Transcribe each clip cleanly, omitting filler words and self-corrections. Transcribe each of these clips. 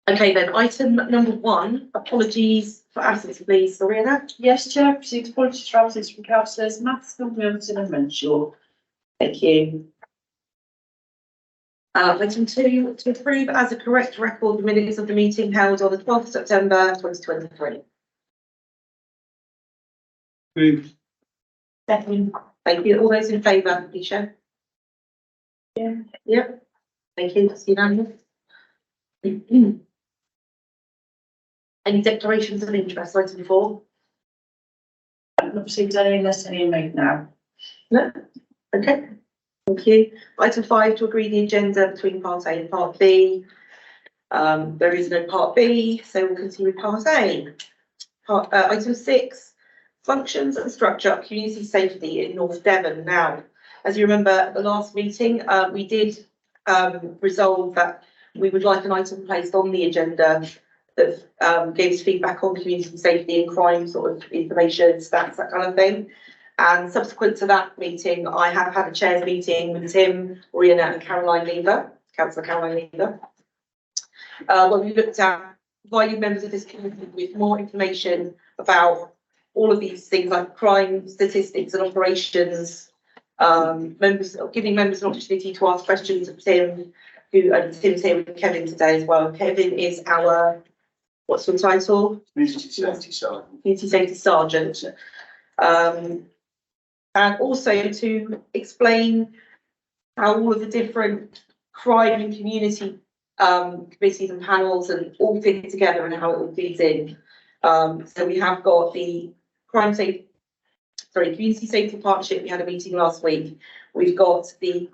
Okay then, item number 1, apologies for absence, please, Serena. Yes, Chair, proceed apologies for absence from councillors Matheson, Milton and Renshaw. Thank you. Item 2, to approve as a correct record the minutes of the meeting held on the 12th of September 2023. Moved. Second. Thank you. All those in favour, please show. Yeah. Yep. Thank you. That's unanimous. Any declarations of interest, item 4? I've not received any unless any are made now. No? Okay. Thank you. Item 5, to agree the agenda between Part A and Part B. There is no Part B, so we'll continue with Part A. Item 6, functions and structure of community safety in North Devon. Now, as you remember at the last meeting, we did resolve that we would like an item placed on the agenda that gave us feedback on community safety and crime sort of information, stats, that kind of thing. And subsequent to that meeting, I have had a chairs meeting with Tim, Rihanna and Caroline Lever, Councillor Caroline Lever. Where we looked at providing members of this community with more information about all of these things like crime statistics and operations, giving members an opportunity to ask questions of Tim, Tim's here with Kevin today as well. Kevin is our, what's your title? Community Safety Sergeant. Community Safety Sergeant. And also to explain how all of the different crime and community committees and panels and all fit together and how it all feeds in. So we have got the Community Safety Partnership. We had a meeting last week. We've got the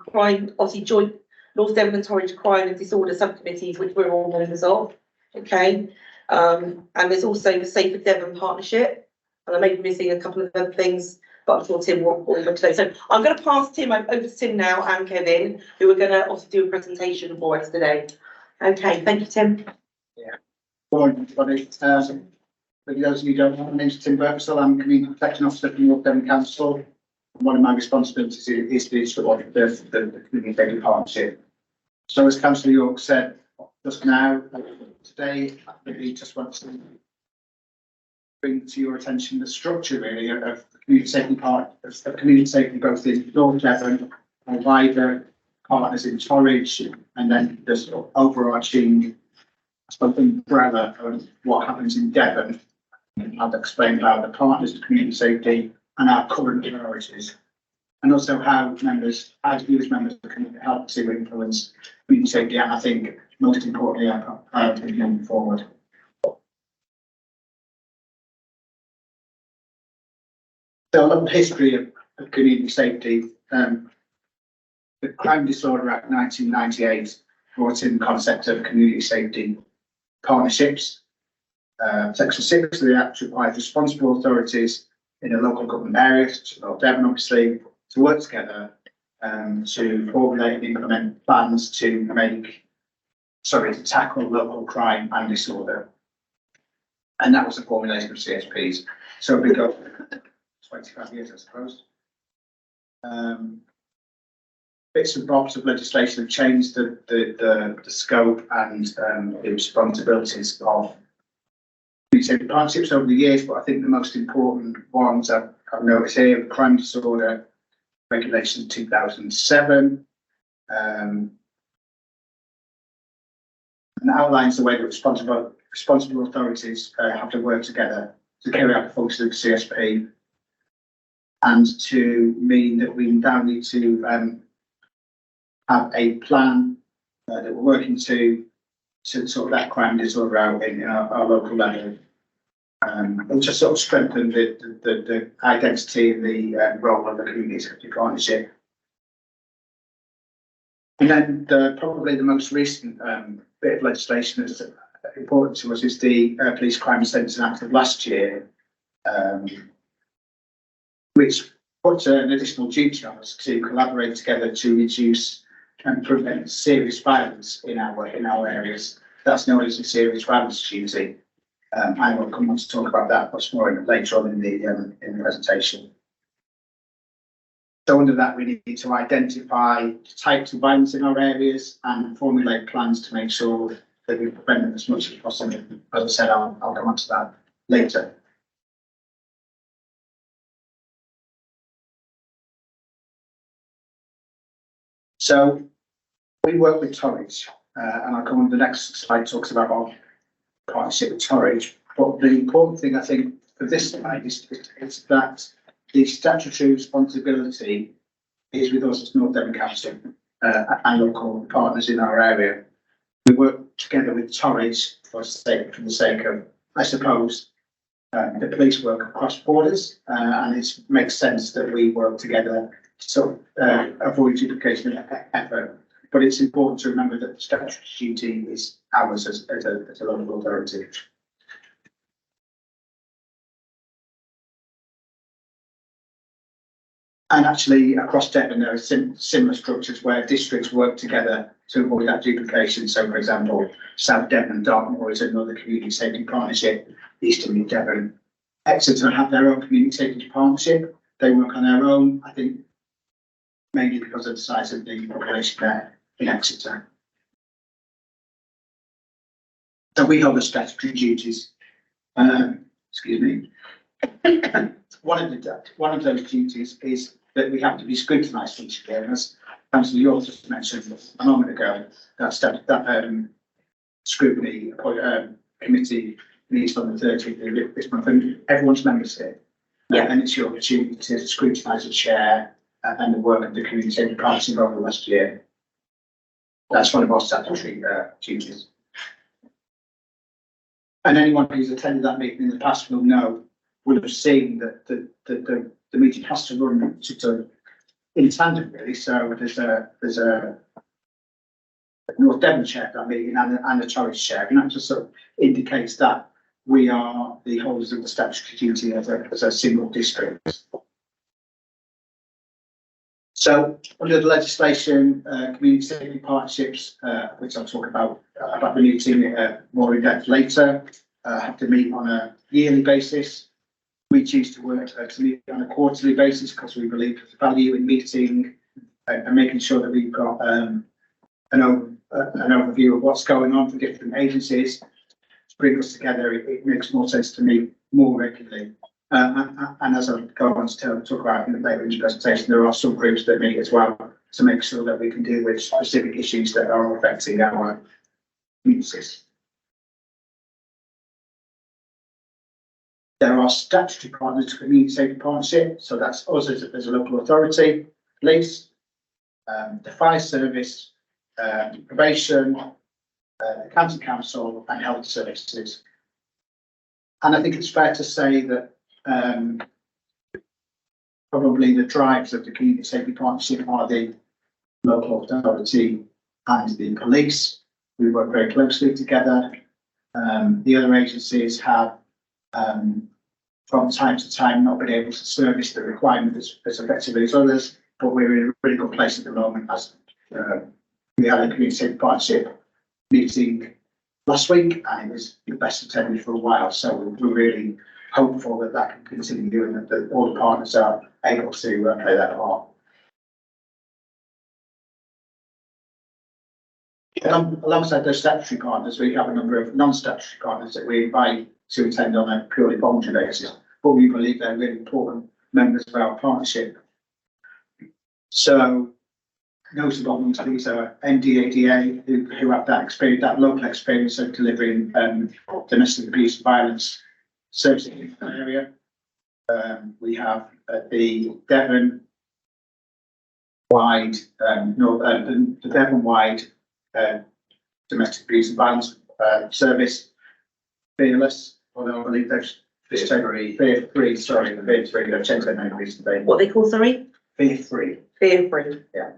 joint North Devon and Torridge Crime and Disorder subcommittees, which we're all members of. Okay. And there's also the Safer Devon Partnership. And I may be missing a couple of other things, but I'm sure Tim will today. So I'm going to pass Tim over to Tim now and Kevin, who are going to also do a presentation for us today. Okay, thank you, Tim. Yeah. Morning, everybody. For those of you who don't know, my name's Tim Birksall. I'm Community Protection Officer for North Devon Council. One of my responsibilities is to support the Community Safety Partnership. So as Councillor York said just now, today I really just want to bring to your attention the structure really of the community safety part of community safety both in North Devon and wider partners in Torridge, and then the sort of overarching umbrella of what happens in Devon. And I've explained how the partners of community safety and our current priorities, and also how members, as you as members, can help to influence community safety, and I think most importantly our priorities moving forward. So a little history of community safety. The Crime Disorder Act 1998 brought in the concept of community safety partnerships. Section 6 of the Act requires responsible authorities in a local government area, such as North Devon obviously, to work together to formulate and implement plans to tackle local crime and disorder. And that was the formulation of CSPs. So we go 25 years, I suppose. Bits and bobs of legislation have changed the scope and the responsibilities of community safety partnerships over the years, but I think the most important ones I've noticed here: the Crime Disorder Regulation 2007, and outlines the way that responsible authorities have to work together to carry out the function of the CSP, and to mean that we now need to have a plan that we're working to sort that crime disorder out in our local level, and to sort of strengthen the identity and the role of the community safety partnership. And then probably the most recent bit of legislation that's important to us is the Police Crime and Sentencing Act of last year, which puts an additional duty on us to collaborate together to reduce and prevent serious violence in our areas. That's known as the serious violence duty. I will come on to talk about that much more later on in the presentation. So under that, we need to identify types of violence in our areas and formulate plans to make sure that we prevent them as much as possible. As I said, I'll come on to that later. So we work with Torridge, and I'll come on the next slide, talks about our partnership with Torridge. But the important thing I think for this slide is that the statutory responsibility is with us as North Devon Council and local partners in our area. We work together with Torridge for the sake of, I suppose, the police work across borders, and it makes sense that we work together to avoid duplication of effort. But it's important to remember that the statutory duty is ours as a local authority. And actually, across Devon, there are similar structures where districts work together to avoid that duplication. So, for example, South Devon and Dartmoor is another community safety partnership. Eastern Devon, Exeter have their own community safety partnership. They work on their own, I think, mainly because of the size of the population there in Exeter. So we hold the statutory duties. Excuse me. One of those duties is that we have to be scrutinised each year, and as Councillor York just mentioned a moment ago, that scrutiny committee meets on the 30th of this month, and everyone's members here. Yeah. And it's your opportunity to scrutinise the chair and the work of the community safety partnership over the last year. That's one of our statutory duties. And anyone who's attended that meeting in the past will have seen that the meeting has to run in tandem, really. So there's a North Devon chair for that meeting and a Torridge chair, and that just sort of indicates that we are the holders of the statutory duty as a single district. So under the legislation, community safety partnerships, which I'll talk about the meeting more in depth later, have to meet on a yearly basis. We choose to work to meet on a quarterly basis because we believe there's value in meeting and making sure that we've got an overview of what's going on for different agencies. To bring us together, it makes more sense to meet more regularly. And as I'll go on to talk about in the later in the presentation, there are some groups that meet as well to make sure that we can deal with specific issues that are affecting our communities. There are statutory partners to community safety partnership, so that's us as a local authority, police, the fire service, probation, the county council, and health services. And I think it's fair to say that probably the drives of the community safety partnership are the local authority and the police. We work very closely together. The other agencies have from time to time not been able to service the requirements as effectively as others, but we're in a really good place at the moment as we had a community safety partnership meeting last week, and it was the best attended for a while. So we're really hopeful that that can continue and that all the partners are able to play their part. Alongside those statutory partners, we have a number of non-statutory partners that we invite to attend on a purely voluntary basis, but we believe they're really important members of our partnership. So notable amongst these are NDADA, who have that experience, that local experience of delivering domestic abuse and violence services in that area. We have the Devon wide, the Devon wide domestic abuse and violence service, Fearless, although I believe they've just Fear Free, sorry, Fear Free, they've changed their name recently. What they call, sorry? Fear Free. Fear Free. Yeah.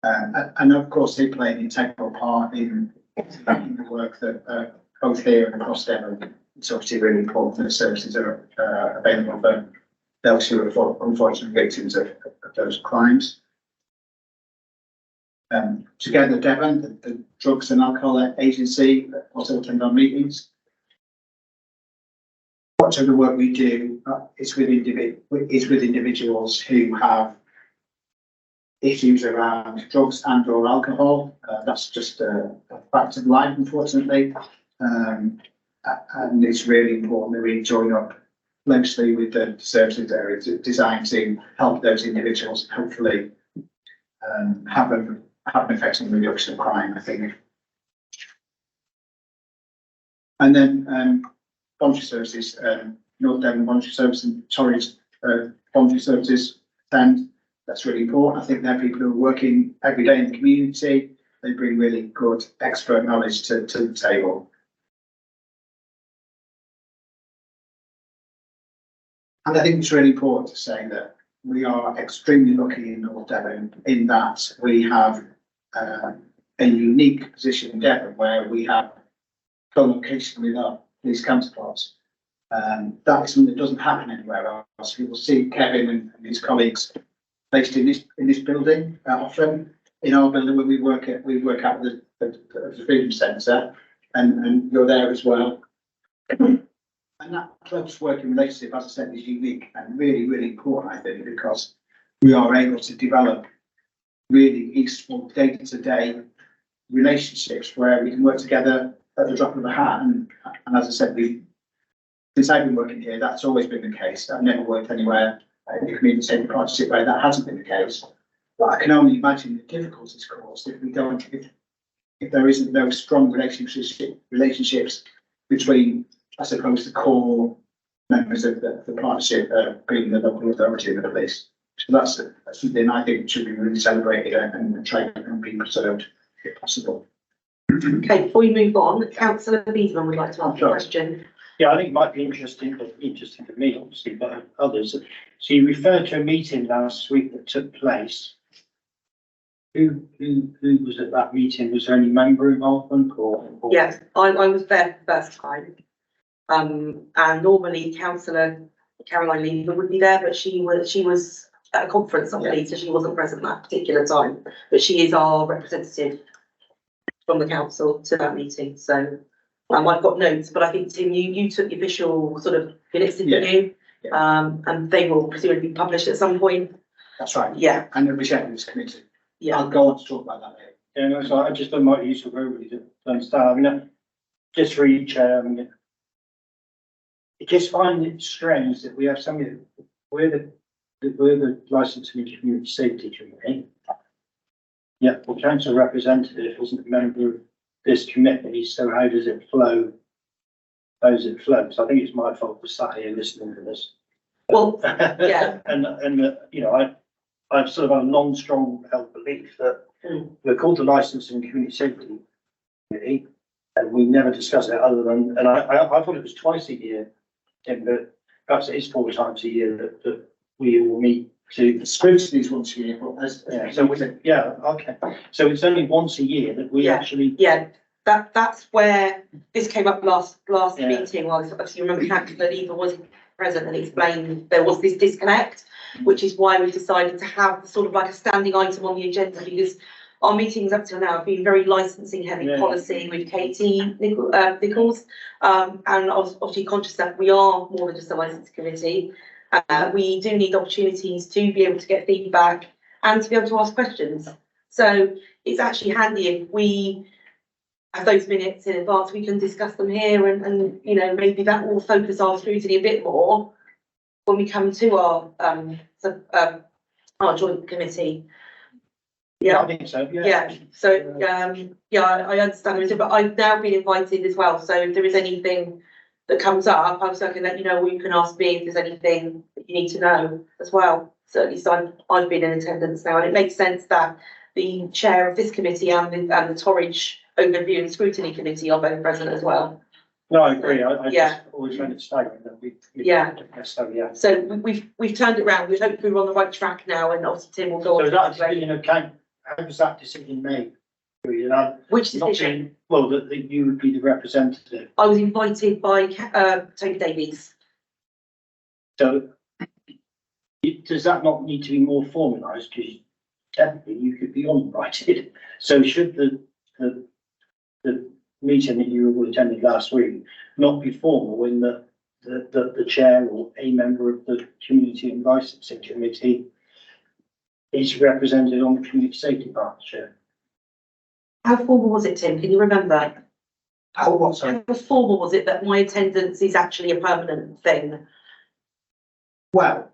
And of course, they play an integral part in the work that both here and across Devon. It's obviously really important that the services are available for those who are unfortunate victims of those crimes. Together, Devon, the Drugs and Alcohol Agency, also attend our meetings. Much of the work we do is with individuals who have issues around drugs and or alcohol. That's just a fact of life, unfortunately. And it's really important that we join up closely with the services that are designed to help those individuals hopefully have an effect on the reduction of crime, I think. And then voluntary services, North Devon Voluntary Service and Torridge Voluntary Services attend. That's really important. I think they're people who are working every day in the community. They bring really good expert knowledge to the table. And I think it's really important to say that we are extremely lucky in North Devon in that we have a unique position in Devon where we have co-location with our police counterparts. That is something that doesn't happen anywhere else. You will see Kevin and his colleagues based in this building often. In our building, when we work out the Freedom Centre, and you're there as well. And that close working relationship, as I said, is unique and really, really important, I think, because we are able to develop really useful day-to-day relationships where we can work together at the drop of a hat. And as I said, since I've been working here, that's always been the case. I've never worked anywhere in the community and partnership where that hasn't been the case. But I can only imagine the difficulties caused if there isn't those strong relationships between, I suppose, the core members of the partnership, being the local authority and the police. So that's something I think should be really celebrated and tried and be preserved if possible. Okay, before we move on, Councillor Beedman would like to ask a question. Yeah, I think it might be interesting for me, obviously, but others. So you referred to a meeting last week that took place. Who was at that meeting? Was there any member involvement or? Yes, I was there for the first time. And normally Councillor Caroline Lever would be there, but she was at a conference, I believe, so she wasn't present that particular time. But she is our representative from the council to that meeting. So I've got notes, but I think Tim, you took the official sort of minutes, didn't you? And they will presumably be published at some point. That's right. Yeah. And it'll be shared with this committee. Yeah. I'll go on to talk about that later. Yeah, no, so I just thought it might be useful for everybody to understand. I mean, just for each, I just find it strange that we have somebody, we're the licensing and community safety committee. Yeah, the council representative isn't a member of this committee, so how does it flow? How does it flow? So I think it's my fault for sat here listening to this. Well, yeah. and you know, I've sort of a long, strong held belief that we're called the licensing and community safety committee, and we never discuss it other than, and I thought it was twice a year, but perhaps it is 4 times a year that we all meet to. The scrutiny is once a year, but okay. So it's only once a year that we actually. Yeah, that's where this came up last Yeah. meeting. Was obviously, you remember Councillor Lever was present and explained there was this disconnect, which is why we decided to have sort of like a standing item on the agenda, because our meetings up till now have been very licensing heavy policy with Katie Nichols, and I was obviously conscious that we are more than just a licensing committee. We do need opportunities to be able to get feedback and to be able to ask questions. So it's actually handy if we have those minutes in advance, we can discuss them here, and you know, maybe that will focus our scrutiny a bit more when we come to our joint committee. Yeah, I think so. Yeah. So I understand, but I've now been invited as well. So if there is anything that comes up, I can let you know, or you can ask me if there's anything that you need to know as well. Certainly, so I've been in attendance now, and it makes sense that the chair of this committee and the Torridge Overview and Scrutiny Committee are both present as well. No, I agree. I just always find it staggering that we So we've turned it around. We hope we're on the right track now, and obviously Tim will go on. So that decision account, how was that decision made? Which decision? Well, that you would be the representative. I was invited by Tony Davies. So does that not need to be more formalised? Because technically you could be uninvited. So should the meeting that you attended last week not be formal in the chair or a member of the community and licensing committee is represented on the community safety partnership. How formal was it, Tim? Can you remember? How what, sorry? How formal was it that my attendance is actually a permanent thing? Well,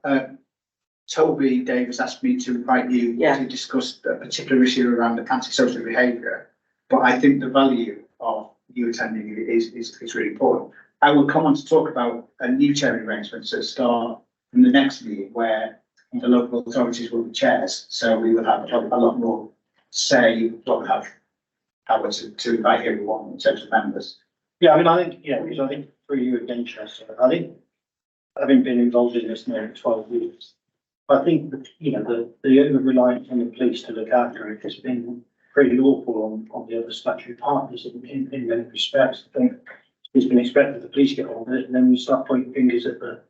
Toby Davis asked me to invite you Yeah. to discuss a particular issue around the antisocial behaviour. But I think the value of you attending is really important. I will come on to talk about a new chair arrangements that start from the next meeting where the local authorities will be chairs. So we will have a lot more say, we'll have power to invite everyone in terms of members. Yeah, I mean, I think, yeah, because I think for you again, Chester, I think having been involved in this now for 12 years, I think that, you know, the over reliance on the police to look after it has been pretty awful on the other statutory partners in many respects. I think it's been expected the police get on with it, and then we start pointing fingers at the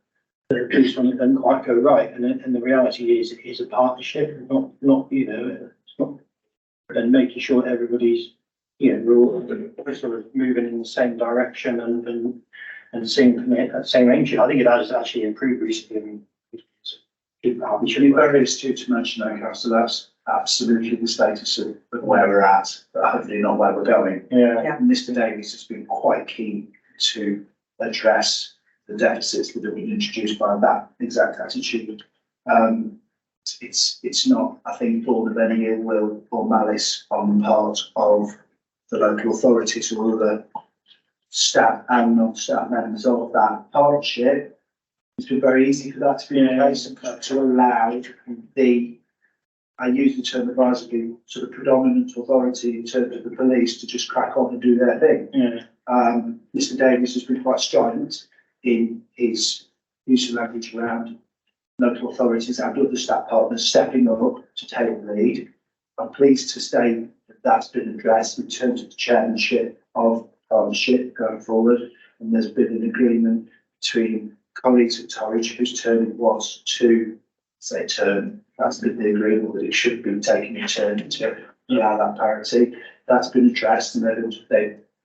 police when it doesn't quite go right. And the reality is, it is a partnership, not you know, it's not, and making sure everybody's, you know, we're all sort of moving in the same direction and seeing that same range. I think it has actually improved recently. I mean, We should be very astute to mention that, Councillor, that's absolutely the status of where we're at, but hopefully not where we're going. Yeah. Mr Davies has been quite keen to address the deficits that have been introduced by that exact attitude. It's not, I think, born of any ill will or malice on the part of the local authorities or other staff and non-staff members of that partnership. It's been very easy for that to be the case and to allow the, I use the term advisedly, sort of predominant authority in terms of the police to just crack on and do their thing. Yeah. Mr Davies has been quite strident in his use of language around local authorities and other staff partners stepping up to take the lead. I'm pleased to say that that's been addressed in terms of the chairmanship of partnership going forward, and there's been an agreement between colleagues at Torwich whose turn it was to say turn. That's been the agreement that it should be taking a turn to allow that parity. That's been addressed, and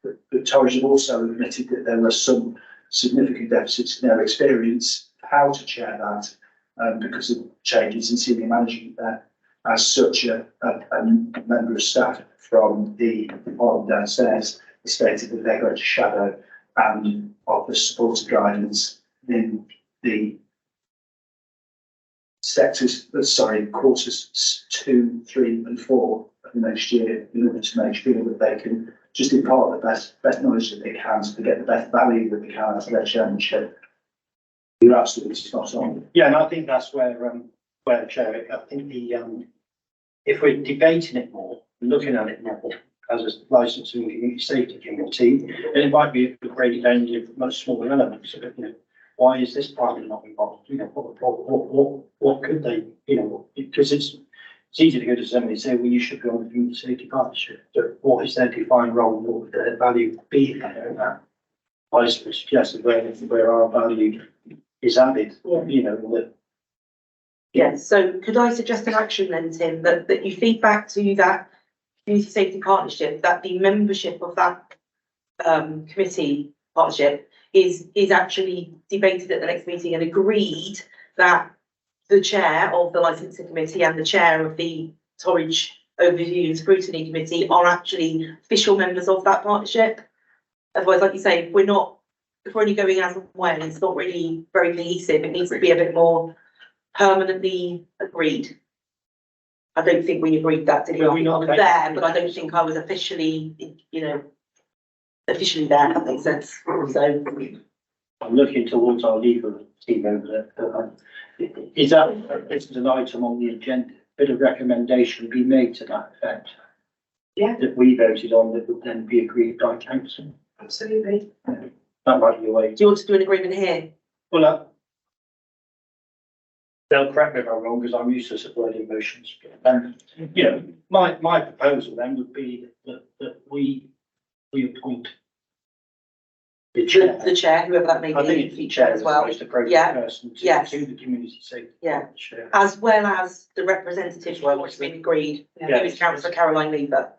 but Torwich have also admitted that there are some significant deficits in their experience how to chair that because of changes in senior management there. As such, a member of staff from the department downstairs has stated that they're going to shadow and offer support and guidance in the quarters 2, 3 and 4 of the next year in order to make sure that they can just impart the best knowledge that they can so they get the best value that they can out of their chairmanship. You're absolutely spot on. Yeah, and I think that's where Chair, I think if we're debating it more, looking at it more as a licensing community safety committee, then it might be a great range of much smaller elements of it. You know, why is this party not involved? You know, what could they? You know, because it's easy to go to somebody and say, well, you should be on the community safety partnership. But what is their defined role? What would their value be? That I suggested where our value is added. Yeah. You know, that. Yes, so could I suggest an action then, Tim, that you feed back to that community safety partnership, that the membership of that committee partnership is actually debated at the next meeting and agreed that the chair of the licensing committee and the chair of the Torwich Overview and Scrutiny Committee are actually official members of that partnership. Otherwise, like you say, if we're only going as and when, it's not really very cohesive. It needs to be a bit more permanently agreed. I don't think we agreed that, did we? Were we not I was there, but I don't think I was officially, officially there, if that makes sense. So, I'm looking towards our legal team over there. Is that, this is an item on the agenda, bit of recommendation be made to that effect? Yeah. That we voted on that would then be agreed by council. Absolutely. That might be a way. do you want to do an agreement here? Well, they'll correct me if I'm wrong, because I'm useless at wording motions. You know, my proposal then would be that we appoint the chair. The chair, whoever that may I think be, it's the feature chair as as well. the most appropriate Yeah. person Yes. to the community safety. Yeah. Chair. As well as the representative from what's been agreed, who is Councillor Caroline Lever. I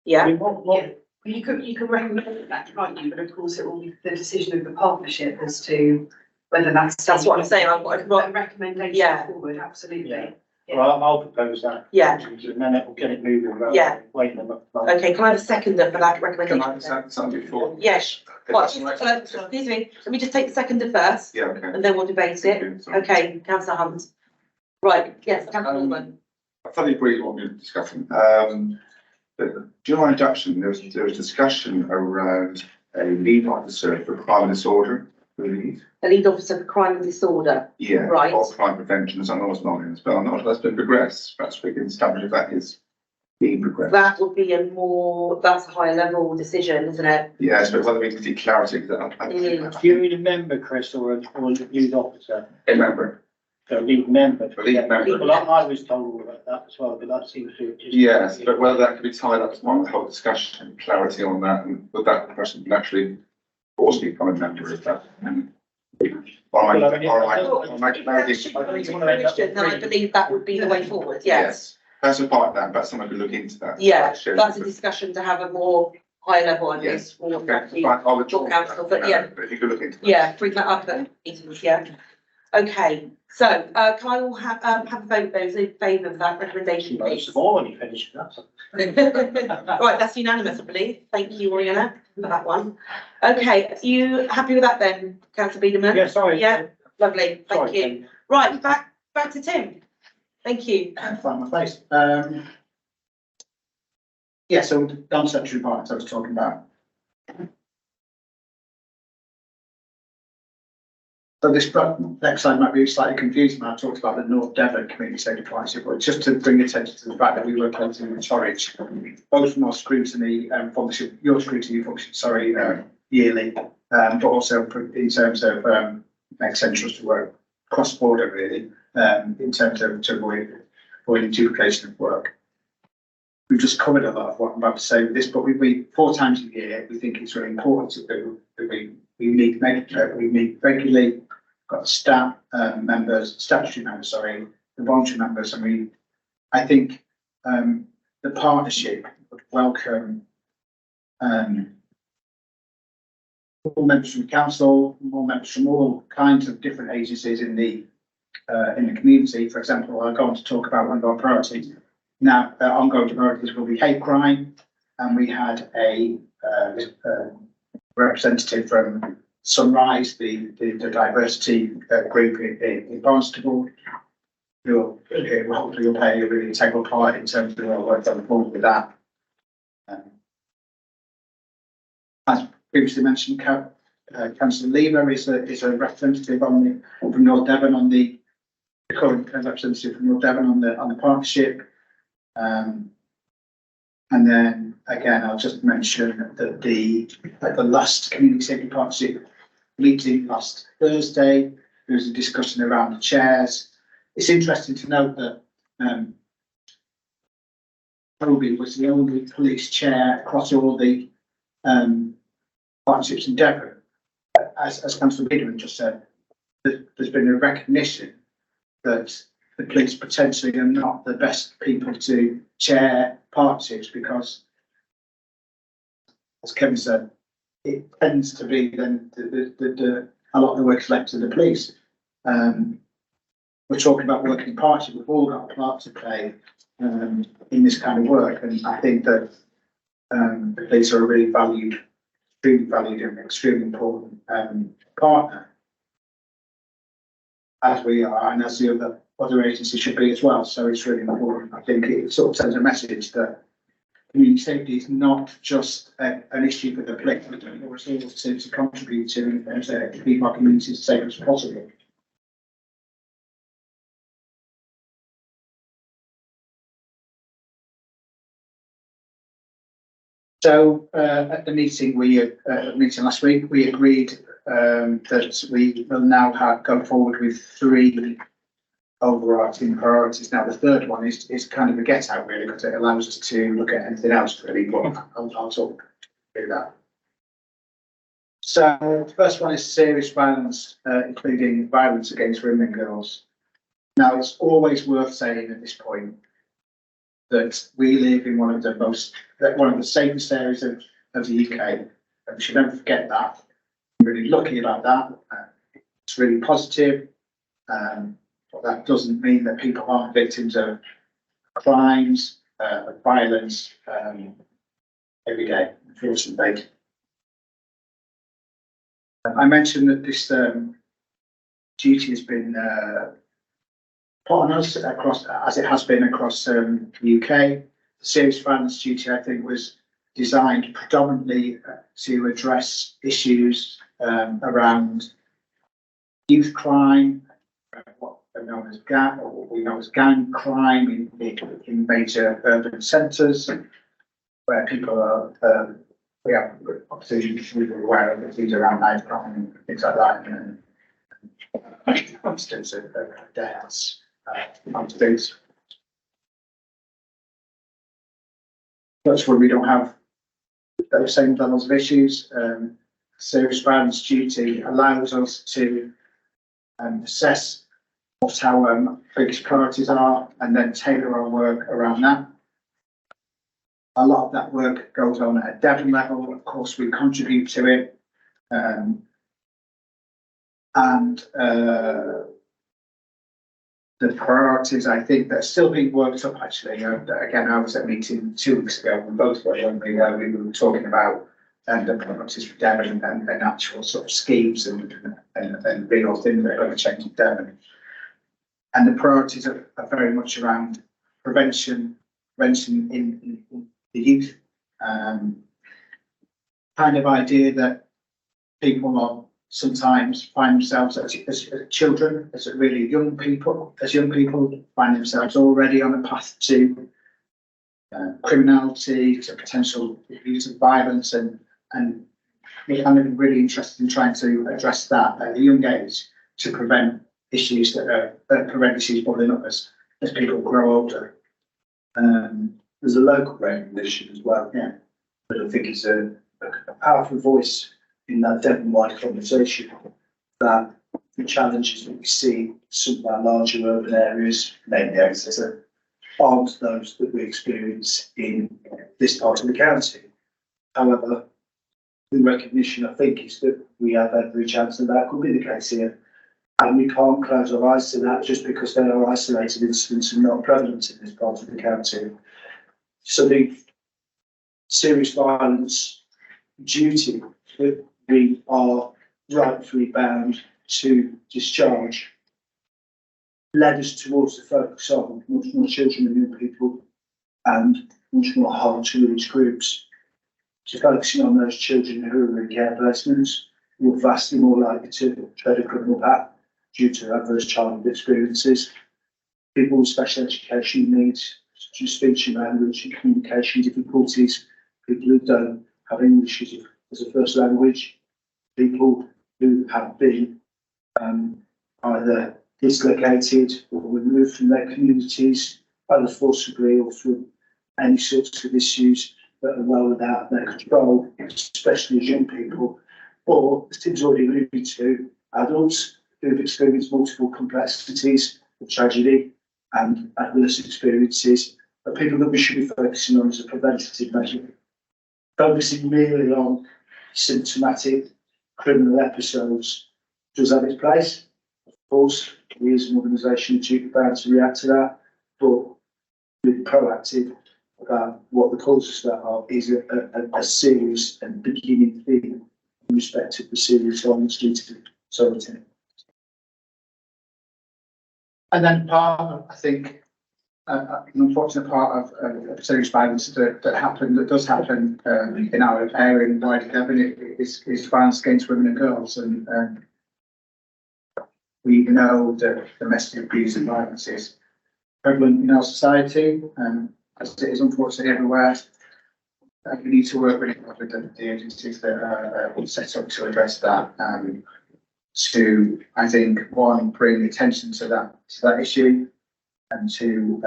Yeah, mean, what, You can recommend that, can't you? But of course, it will be the decision of the partnership as to whether that's. That's what I'm saying, I've got- A recommendation Yeah. forward, absolutely. Yeah. Well, I'll propose that. Yeah. And then it will get it moving rather Yeah. than waiting them up. Okay, can I have a seconder for that Can I recommendation? say something before? Yes, If well, that's all right. excuse me, let me just take the seconder first, Yeah, okay. and then we'll debate it. Sorry. Okay, councillor Hunt. Right, yes, councillor Norman. I fully agree with what we're discussing. But during my introduction, there was discussion around a lead officer for crime and disorder, I believe. The lead officer for crime and disorder. Yeah. Right. Or crime prevention, as I know it's not in, but I'm not sure that's been progressed. Perhaps we can establish if that is being progressed. That would be that's a higher level decision, isn't it? Yes, but whether we can see clarity, because I Mm. Do you mean a member, Chris, or a lead officer? remember. A lead member. A lead member. Well, I was told about that as well, but that seems to just. Yes, but whether that could be tied up as part of the whole discussion, clarity on that, and would that person naturally also become a member of that? Or am Then I believe that would be the way forward, yes. That's a part of that, but someone could look into that. Yeah, that's a discussion to have a more high level, I Yes, guess. more Okay, fine, I would. Talk council, but yeah. But if you could look into that. Yeah, bring that up at meetings, yeah. Okay, so, can I all have a vote those in favour of that recommendation, please? Some more when you finish that. Right, that's unanimous, I believe. Thank you, Oriana, for that one. Okay, are you happy with that then, councillor Biederman? Yeah, sorry. Yeah, lovely, thank Sorry, you. Tim. Right, back to Tim. Thank you. Find my place. Yeah, so down section parts I was talking about. So this next slide might be slightly confusing when I talked about the North Devon Community Safety Partnership, but just to bring attention to the fact that we work closely with Torridge, both from our scrutiny function, your scrutiny function, yearly, but also in terms of Accenture's to work cross border really, in terms of to avoiding duplication of work. We've just covered a lot of what I'm about to say with this, but we 4 times a year, we think it's really important that we meet regularly, got staff members, statutory members, the voluntary members, and I think the partnership would welcome more members from council, more members from all kinds of different agencies in the community. For example, I'll go on to talk about one of our priorities. Now, ongoing priorities will be hate crime, and we had a representative from Sunrise, the diversity group in Barnstable, who hopefully will play a really integral part in terms of our work going forward with that. As previously mentioned, Councillor Lever is a representative from North Devon on the current representative from North Devon on the partnership. And then again, I'll just mention that at the last community safety partnership meeting last Thursday, there was a discussion around the chairs. It's interesting to note that Toby was the only police chair across all the partnerships in Devon. As Councillor Biederman just said, there's been a recognition that the police potentially are not the best people to chair partnerships because, as Kevin said, it tends to be then a lot of the work is left to the police. We're talking about working in partnership. We've all got a part to play in this kind of work, and I think that the police are a really extremely valued and extremely important partner, as we are, and as the other agencies should be as well. So it's really important. I think it sort of sends a message that community safety is not just an issue for the police, but also to contribute to keep our communities as safe as possible. So at the meeting last week, we agreed that we will now go forward with 3 overarching priorities. Now, the third one is kind of a get out really, because it allows us to look at anything else really, but I'll talk through that. So the first one is serious violence, including violence against women and girls. Now, it's always worth saying at this point that we live in one of the safest areas of the UK, and we should never forget that. I'm really lucky about that. It's really positive. but that doesn't mean that people aren't victims of crimes, of violence, every day, unfortunately. I mentioned that this duty has been put on us across, as it has been across the UK. The serious violence duty, I think, was designed predominantly to address issues around youth crime, what are known as gang, or what we know as gang crime in major urban centres, where people are, we have obviously we were aware of things around night crime and things like that, and instances of deaths, things. That's where we don't have those same levels of issues. Serious violence duty allows us to assess what our biggest priorities are and then tailor our work around that. A lot of that work goes on at a Devon level. Of course, we contribute to it. The priorities, I think, that are still being worked up, actually. Again, I was at a meeting 2 weeks ago, and both were where we were talking about the priorities for Devon and actual sort of schemes and real things that are going to change in Devon. And the priorities are very much around prevention in the youth. Kind of idea that people are sometimes find themselves as children, as really young people, find themselves already on a path to criminality, to potential use of violence, and we're kind of really interested in trying to address that at a young age to prevent issues prevent issues bubbling up as people grow older. There's a local recognition as well. Yeah. But I think it's a powerful voice in that Devon-wide conversation that the challenges that we see in some of our larger urban areas, mainly Exeter, aren't those that we experience in this part of the county. However, the recognition, I think, is that we have every chance that could be the case here. And we can't close our eyes to that just because they are isolated incidents and not prevalent in this part of the county. So the serious violence duty that we are rightfully bound to discharge led us towards the focus on much more children and young people and much more hard-to-reach groups. So focusing on those children who are in care placements were vastly more likely to tread a criminal path due to adverse childhood experiences. People with special education needs, such as speech and language and communication difficulties, people who don't have English as a first language, people who have been either dislocated or removed from their communities, either forcibly or through any sorts of issues that are well without their control, especially as young people, or, as Tim's already alluded to, adults who've experienced multiple complexities of tragedy and adverse experiences, are people that we should be focusing on as a preventative measure. Focusing merely on symptomatic criminal episodes does have its place. Of course, we as an organisation are duty bound to react to that, but being proactive about what the causes of that are is a serious and beginning theme in respect of the serious violence duty. Sorry, Tim. And then part of, I think, an unfortunate part of serious violence that does happen in our area in wider Devon is violence against women and girls, and we know that domestic abuse and violence is prevalent in our society, as it is unfortunately everywhere. We need to work really hard with the agencies that are set up to address that, to, I think, one, bring attention to that issue, and to,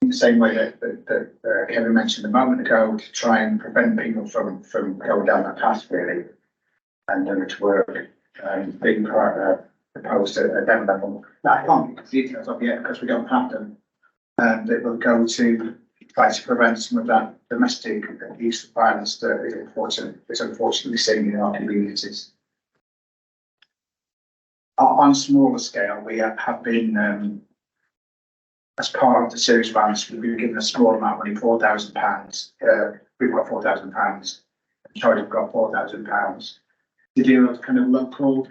in the same way that Kevin mentioned a moment ago, to try and prevent people from going down that path, really, and to work being proposed at a Devon level. Now, I can't get the details of yet because we don't have them. That will go to try to prevent some of that domestic abuse and violence that is unfortunately seen in our communities. On a smaller scale, we have been, as part of the series grants, we've been given a small amount of money, £4,000. We've got £4,000. Charlie's got £4,000 to do a kind of local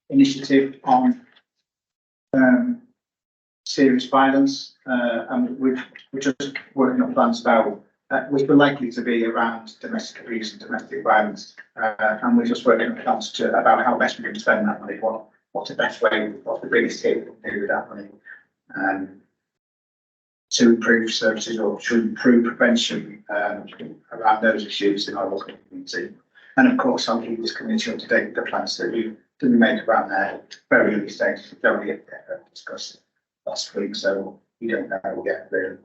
initiative on serious violence, and we're just working on plans about which were likely to be around domestic abuse and domestic violence, and we're just working on plans about how best we can spend that money. What's the best way? What's the biggest hit we can do with that money? To improve services or to improve prevention around those issues in our local community. And of course, I'll keep this community up to date with the plans that we make around there. Very early stages, we've only discussed last week, so we don't know yet really.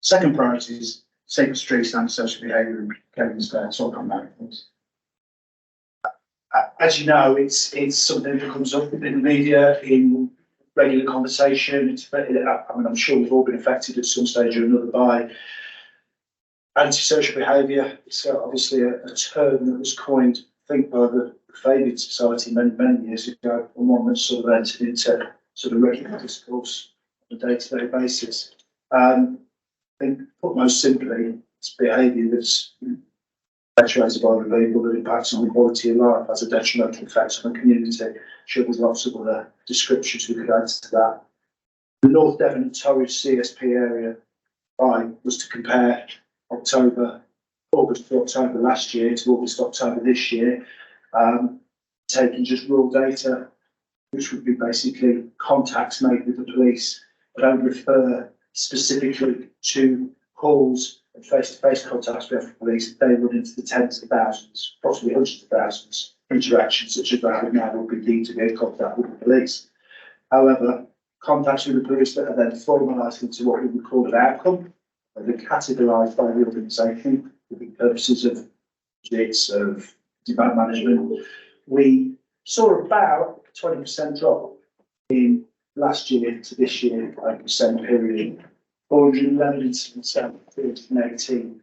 Second priority is safer streets and social behaviour. Kevin's talk on that, please. As you know, it's something that comes up in the media in regular conversation. I'm sure we've all been affected at some stage or another by antisocial behaviour. It's obviously a term that was coined, I think, by the Fabian Society many years ago, and one that's sort of entered into sort of regular discourse on a day-to-day basis. I think, put most simply, it's behaviour that's perpetuated by the people that impacts on the quality of life, has a detrimental effect on the community. Sure, there's lots of other descriptions we could add to that. The North Devon and Torridge CSP area was to compare August to October last year to August to October this year, taking just raw data, which would be basically contacts made with the police, but don't refer specifically to calls and face-to-face contacts with the police. They run into the tens of thousands, possibly hundreds of thousands interactions such as that now would be deemed to be a contact with the police. However, contacts with the police that are then formalised into what we would call an outcome, and they're categorised by the organisation for the purposes of budgets, of demand management. We saw about a 20% drop in last year to this year, 5% period. 411 incidents out of 2018.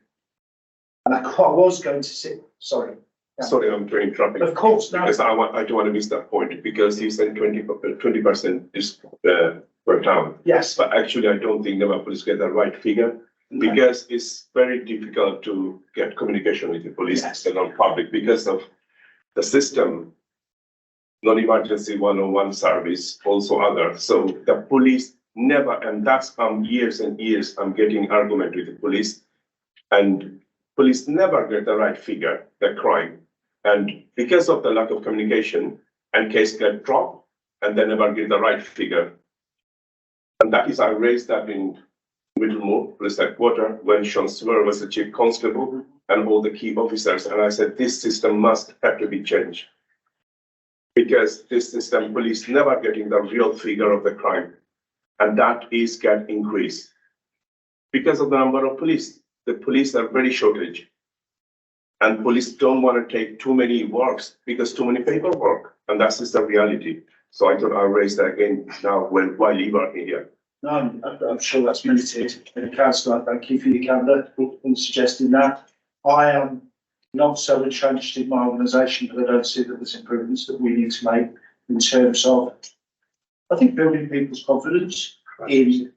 And I was going to say, sorry. Sorry, I'm interrupting. Of course, no. Because I don't want to miss that point, because you said 20% is per town. Yes. But actually, I don't think Nova Police get the right figure, because it's very difficult to get communication with the police and non-public because of the system, non-emergency 101 service, also other. So the police never, and that's years and years I'm getting argument with the police, and police never get the right figure, the crime. And because of the lack of communication, and case get dropped, and they never get the right figure. And that is, I raised that in Middlemore Police Headquarters when Sean Stewart was the chief constable and all the key officers. And I said, this system must have to be changed. Because this system, police never getting the real figure of the crime. And that is get increased. Because of the number of police, the police are very shortage. And police don't want to take too many works because too many paperwork. And that is the reality. So I thought I'll raise that again now while you are here. No, I'm sure that's merited. And Councillor, thank you for your candor in suggesting that. I am not so entrenched in my organisation, but I don't see that there's improvements that we need to make in terms of, I think, building people's confidence in.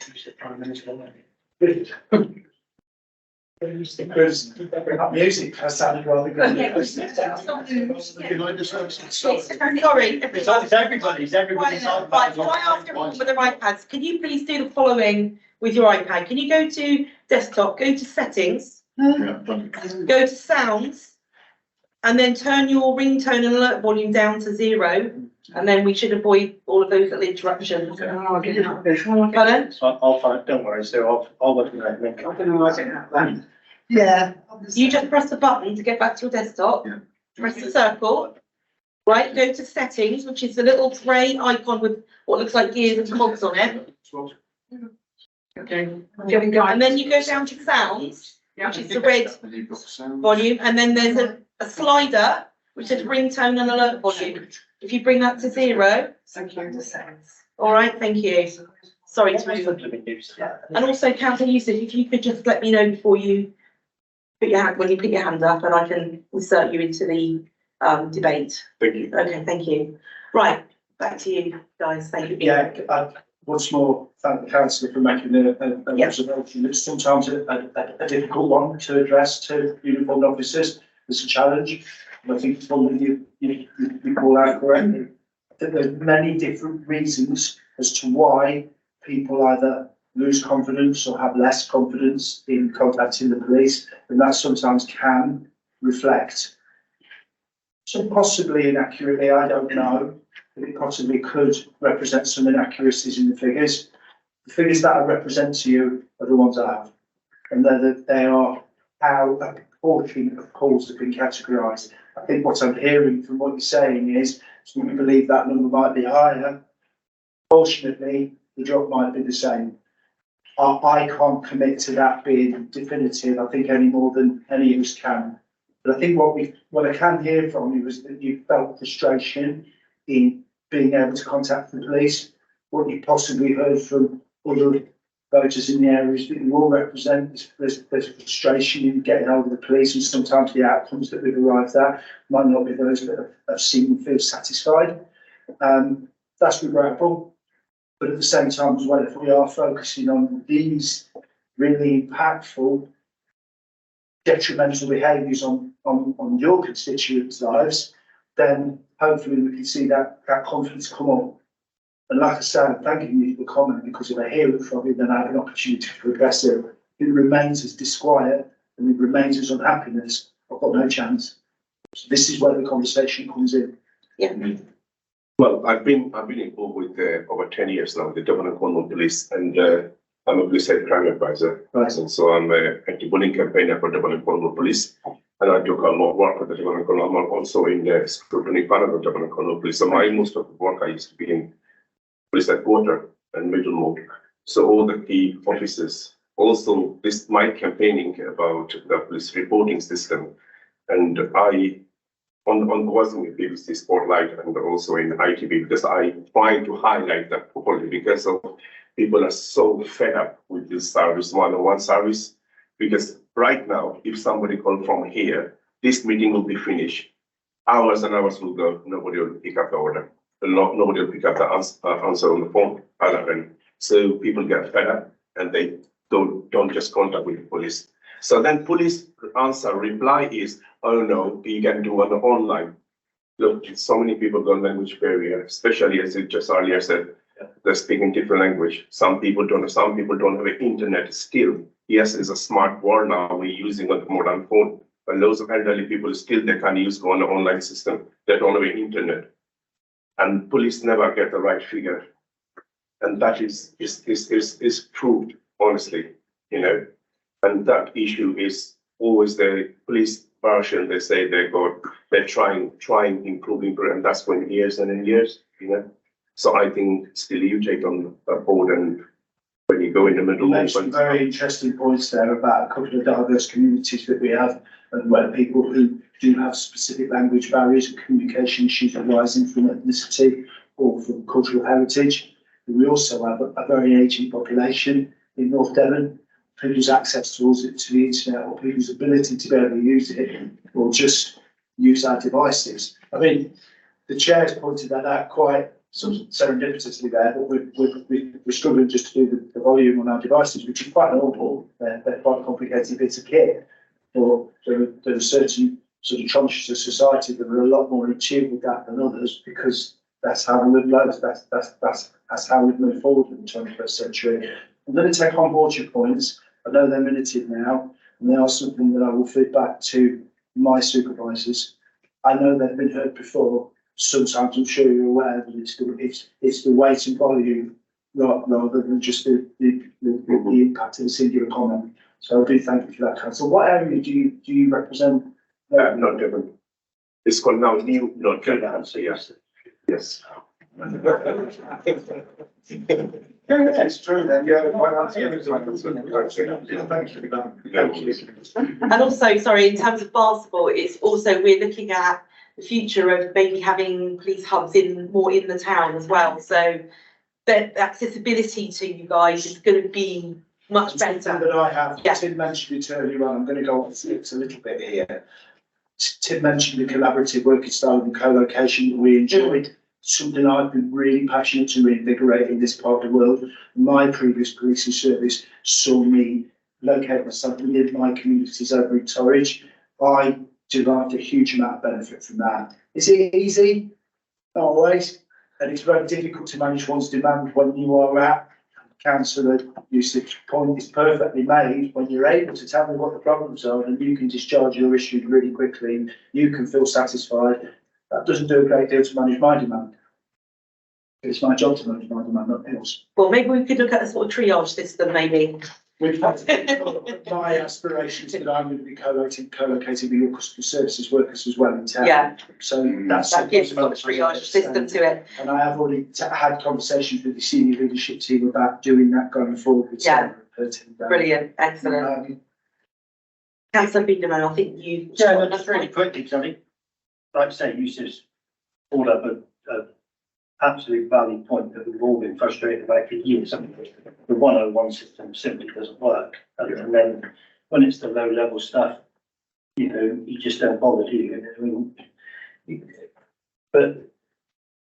Because music has sounded rather good. Sorry, It's everybody's Right, can I ask everyone with their iPads, can you please do the following with your iPad? Can you go to desktop, go to settings, go to sounds, and then turn your ringtone and alert volume down to 0, and then we should avoid all of those little interruptions. Pardon? I'll find, don't worry, so I'll look at that link. Yeah. You just press the button to get back to your desktop, press the circle, right, go to settings, which is the little grey icon with what looks like gears and cogs on it. Okay. And then you go down to sounds, which is the red volume, and then there's a slider which says ringtone and alert volume. If you bring that to 0. All right, thank you. Sorry to move. And also, Councillor Youssef, if you could just let me know before you put your hand, when you put your hand up, and I can insert you into the debate. Thank you. Okay, thank you. Right, back to you guys. Thank you. Yeah, once more, thank the councillor for making an Yeah. observation. It's sometimes a difficult one to address to uniformed officers. It's a challenge. And I think it's one that you call out correctly. I think there's many different reasons as to why people either lose confidence or have less confidence in contacting the police, and that sometimes can reflect, so possibly inaccurately, I don't know, but it possibly could represent some inaccuracies in the figures. The figures that I represent to you are the ones I have, and they are how a proportion of calls have been categorised. I think what I'm hearing from what you're saying is, so we believe that number might be higher. Fortunately, the drop might be the same. I can't commit to that being definitive, I think, any more than any of us can. But I think what I can hear from you is that you felt frustration in being able to contact the police. What you possibly heard from other voters in the areas that you all represent, there's frustration in getting hold of the police, and sometimes the outcomes that we've arrived at might not be those that have seen and feel satisfied. That's regrettable. But at the same time as well, if we are focusing on these really impactful, detrimental behaviours on your constituents' lives, then hopefully we can see that confidence come up. And like I said, I'm thanking you for the comment, because if I hear it from you, then I have an opportunity to address it. If it remains as disquiet and it remains as unhappiness, I've got no chance. So this is where the conversation comes in. Yeah. Well, I've been involved with over 10 years now with the Dublin and Cornwall Police, and I'm a police head crime advisor. Right. And so I'm an anti-bullying campaigner for Dublin and Cornwall Police, and I do a lot of work with the Dublin and Cornwall. I'm also in the scrutiny panel of Dublin and Cornwall Police. So most of the work I used to be in police headquarters and Middlemore. So all the key officers. Also, my campaigning about the police reporting system, and I was in the BBC Spotlight and also in ITV, because I try to highlight that properly, because of people are so fed up with this service, one-on-one service. Because right now, if somebody calls from here, this meeting will be finished. Hours and hours will go, nobody will pick up the order. Nobody will pick up the answer on the phone other than. So people get fed up and they don't just contact with the police. So then police reply is, oh no, you can do it online. Look, so many people got language barrier, especially as you just earlier said, they're speaking different language. Some people don't have an internet still. Yes, it's a smart world now, we're using a modern phone, but loads of elderly people still, they can't use on the online system. They don't have an internet. And police never get the right figure. And that is proved, honestly, and that issue is always the police version. They say they're trying improving, and that's going years and years, So I think still you take on that board, and when you go in the middle. You mentioned very interesting points there about a couple of diverse communities that we have, and where people who do have specific language barriers and communication issues arising from ethnicity or from cultural heritage. And we also have a very ageing population in North Devon, whose access to the internet, or whose ability to be able to use it, or just use our devices. I mean, the chair's pointed that out quite sort of serendipitously there, but we're struggling just to do the volume on our devices, which is quite normal. They're quite complicated bits of kit, but there are certain sort of tranches of society that are a lot more in tune with that than others, because that's how we live lives. That's how we've moved forward in the 21st century. I'm going to take on board your points. I know they're minuted now, and they are something that I will feed back to my supervisors. I know they've been heard before. Sometimes I'm sure you're aware that it's the weight and volume rather than just the impact of a singular comment. So I do thank you for that, Council. What area do you represent? Not Devon. It's called now New Not Devon. Yes. Yes. It's true then, Thank you. And also, sorry, in terms of basketball, it's also, we're looking at the future of maybe having police hubs more in the town as well. So the accessibility to you guys is going to be much better. Something that I have, Yeah. Tim mentioned it earlier on, I'm going to go on to it a little bit here. Tim mentioned the collaborative working style and co-location that we enjoyed. Something I've been really passionate to reinvigorate in this part of the world. My previous policing service saw me locate myself within my communities over in Torridge. I derived a huge amount of benefit from that. Is it easy? Not always. And it's very difficult to manage one's demand when you are at councillor usage point is perfectly made when you're able to tell me what the problems are and you can discharge your issue really quickly and you can feel satisfied. That doesn't do a great deal to manage my demand. It's my job to manage my demand, not yours. Well, maybe we could look at a sort of triage system, maybe. We've had my aspirations that I'm going to be co-locating with your customer services workers as well in town. Yeah, So that's. that gives sort of triage system to it. And I have already had conversations with the senior leadership team about doing that going forward. With Yeah. her team. Brilliant, excellent. Councillor Beedham, I think you. Yeah, no, just really quickly, because I think, like I say, you just brought up a absolute valid point that we've all been frustrated about for years. The 101 system simply doesn't work. And then when it's the low level stuff, you know, you just don't bother, do you? I mean, but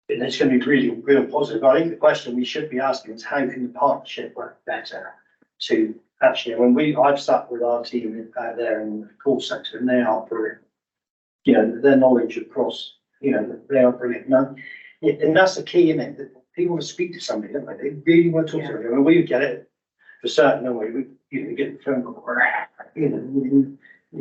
it's going to be really real positive. I think the question we should be asking is how can the partnership work better to actually, when I've sat with our team out there in the call centre and they are brilliant. You know, their knowledge across, you know, they are brilliant. And that's the key in it, that people want to speak to somebody, don't they? They really want to talk to somebody. I mean, we would get it for certain, don't we? We get the phone call, you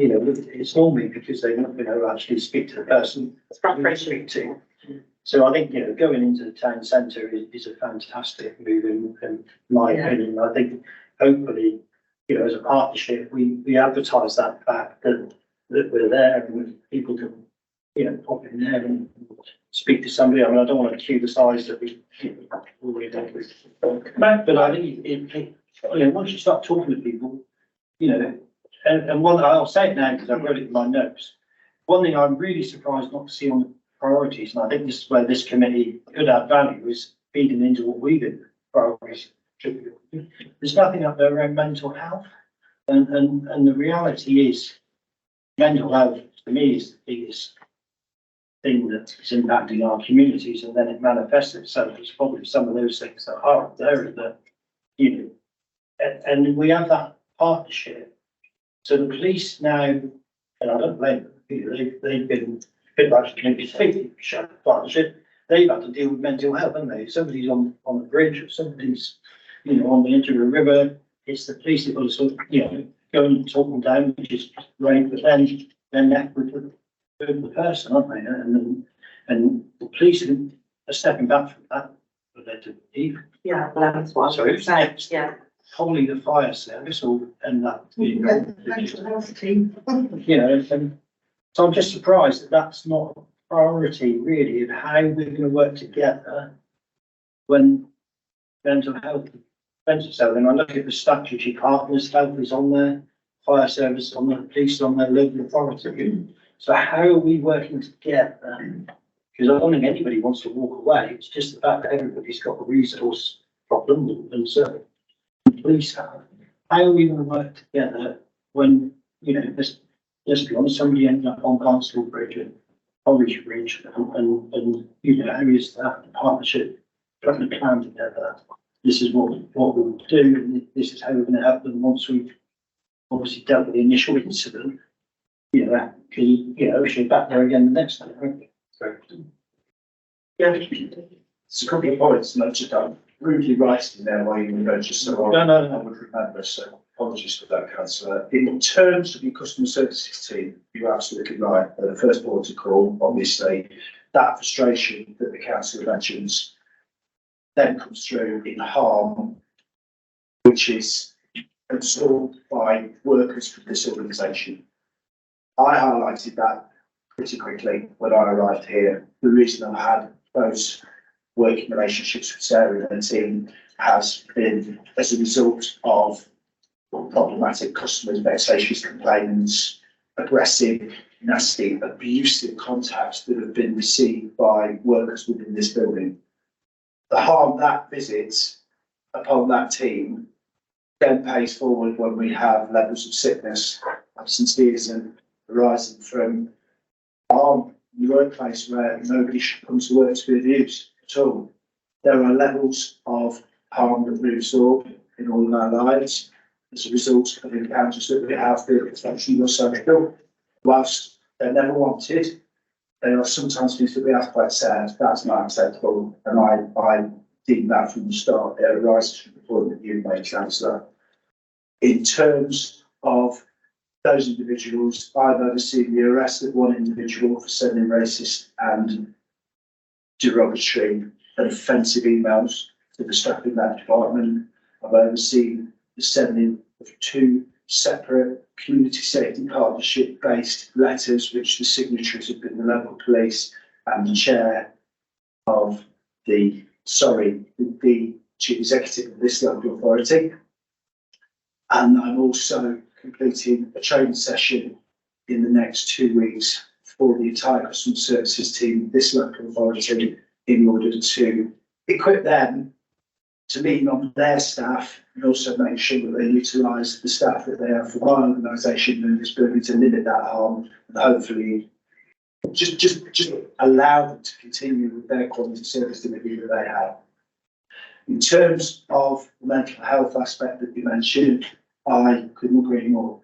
know, it's normally because they've not been able to actually speak to the person It's they frustrating. speak to. So I think, you know, going into the town centre is a fantastic move in my opinion. I think hopefully, you know, as a partnership, we advertise that fact that we're there and people can, you know, pop in there and speak to somebody. I mean, I don't want to cue the size that we already don't. But I think you know, once you start talking to people, you know, and one, I'll say it now because I've wrote it in my notes. One thing I'm really surprised not to see on the priorities, and I think this is where this committee could add value, is feeding into what we did priorities. There's nothing up there around mental health, and the reality is, mental health to me is the biggest thing that is impacting our communities, and then it manifests itself as probably some of those things that are up there that, you know, and we have that partnership. So the police now, and I don't blame them, you know, they've been a bit like the community safety partnership. They've had to deal with mental health, haven't they? Somebody's on the bridge, or somebody's, you know, on the edge of a river. It's the police that got to sort of, you know, go and talk them down, which is great, but then they're left with the person, aren't they? And the police are stepping back from that, but they're to leave. Yeah, well, that's what I was So going to who's say, next? yeah. Probably the fire service or and that. Mental health team. You know, and so I'm just surprised that that's not a priority really of how we're going to work together when mental health. And I look at the statutory partners, health is on there, fire service on there, police on there, local authority. So how are we working together? Because I don't think anybody wants to walk away. It's just the fact that everybody's got a resource problem and so the police have. How are we going to work together when, you know, let's be honest, somebody ended up on Barnstable Bridge and Orange Bridge and you know, how is that partnership putting a plan together? This is what we'll do, and this is how we're going to help them once we've obviously dealt with the initial incident. You know, because, you know, we should be back there again the next time, won't we? So, Yeah. It's a couple of points, and I've just done rudely writing there while you were just so I would remember, so apologies for that, councillor. In terms of your customer services team, you're absolutely right. The first board to call, obviously, that frustration that the councillor mentions then comes through in harm, which is installed by workers from this organisation. I highlighted that pretty quickly when I arrived here. The reason I've had those working relationships with Sarah and her team has been as a result of problematic customers, vexatious complaints, aggressive, nasty, abusive contacts that have been received by workers within this building. The harm that visits upon that team then pays forward when we have levels of sickness, absenteeism arising from harm in the workplace where nobody should come to work to be abused at all. There are levels of harm that we absorb in all of our lives as a result of encounters that we have, be it professional or social. Whilst they're never wanted, they are sometimes things that we have quite sad. That's not acceptable, and I deem that from the start. It arises from the point that you made, Chancellor. In terms of those individuals, I've overseen the arrest of one individual for sending racist and derogatory and offensive emails to the staff in that department. I've overseen the sending of 2 separate community safety partnership based letters, which the signatories have been the local police and the chair of the chief executive of this local authority. And I'm also completing a training session in the next 2 weeks for the entire customer services team of this local authority in order to equip them to lean on their staff and also make sure that they utilise the staff that they have for my organisation and this building to limit that harm and hopefully just allow them to continue with their quality service delivery that they have. In terms of the mental health aspect that you mentioned, I couldn't agree more.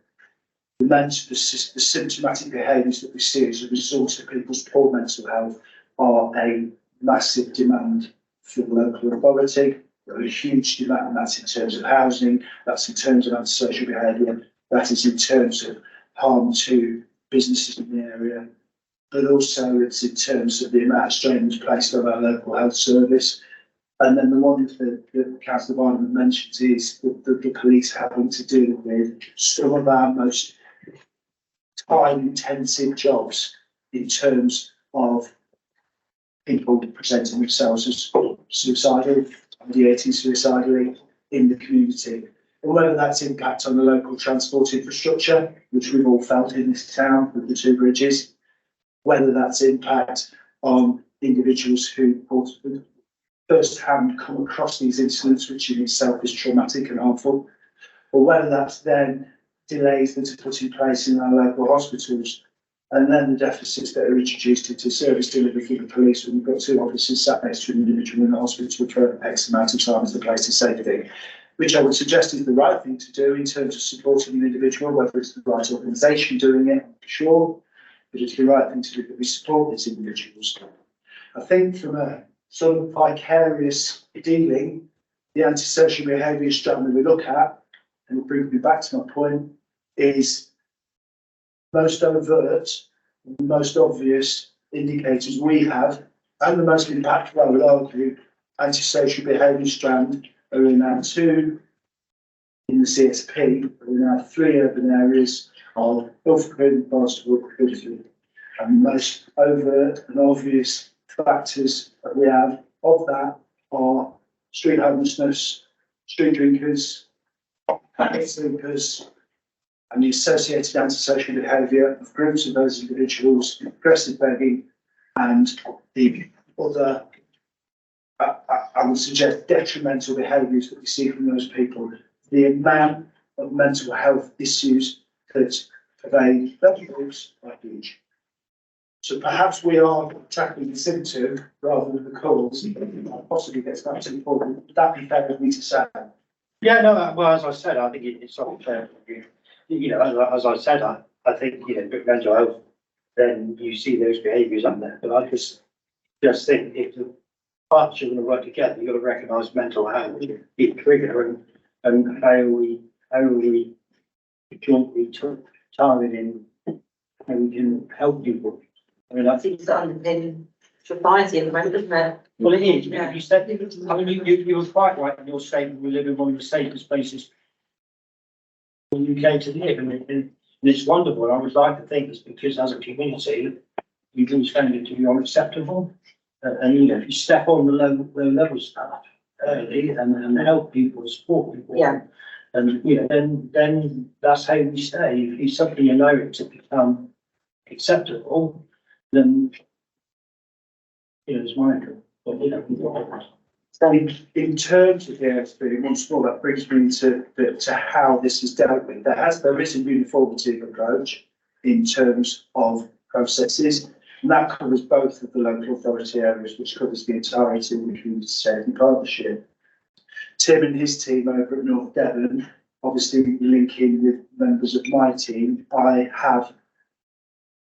The symptomatic behaviours that we see as a result of people's poor mental health are a massive demand for the local authority. There is a huge demand, and that's in terms of housing, that's in terms of antisocial behaviour, that is in terms of harm to businesses in the area, but also it's in terms of the amount of strain that's placed on our local health service. And then the one that Councillor Barnum mentions is the police having to deal with some of our most time-intensive jobs in terms of people presenting themselves as suicidal, ideating suicidally in the community. And whether that's impact on the local transport infrastructure, which we've all felt in this town with the 2 bridges, whether that's impact on individuals who first-hand come across these incidents, which in itself is traumatic and harmful, or whether that's then delays that are put in place in our local hospitals, and then the deficits that are introduced into service delivery for the police when we've got 2 officers sat next to an individual in the hospital for X amount of time as the place is safety, which I would suggest is the right thing to do in terms of supporting an individual, whether it's the right organisation doing it, I'm sure, but it's the right thing to do that we support these individuals. I think from a sort of vicarious dealing, the antisocial behaviour strand that we look at, and will bring me back to my point, is most overt, the most obvious indicators we have, and the most impactful, I would argue, antisocial behaviour strand are in our 2 in the CSP, but in our 3 urban areas of Ilfracombe, Barnstaple, Fiddleston. And the most overt and obvious factors that we have of that are street homelessness, street drinkers, panic sleepers, and the associated antisocial behaviour of groups of those individuals, aggressive begging, and the other, I would suggest, detrimental behaviours that we see from those people. The amount of mental health issues that pervade those groups are huge. So perhaps we are tackling the symptom rather than the cause. Possibly gets back to the point. Would that be fair of me to say? Yeah, no, well, as I said, I think it's sort of fair. As I said, I think, with mental health, then you see those behaviours up there. But I just think if the parts are going to work together, you've got to recognise mental health, be a trigger, and how we jointly targeting how we can help people. I mean, I think. Seems to underpin society at the moment, doesn't it? Well, it is. Yeah. You said, I mean, you were quite right in your statement. We live in one of the safest places in the UK to live, and it's wonderful. I would like to think it's because as a community, we've been found it to be unacceptable. And if you step on the low level stuff early and help people, support people, Yeah. and then that's how we stay. If you suddenly allow it to become acceptable, then it's mindful. But In terms of the ASB, once more, that brings me to how this is dealt with. There is a uniformity of approach in terms of processes. And that covers both of the local authority areas, which covers the entirety of the community safety partnership. Tim and his team over at North Devon, obviously linking with members of my team, I have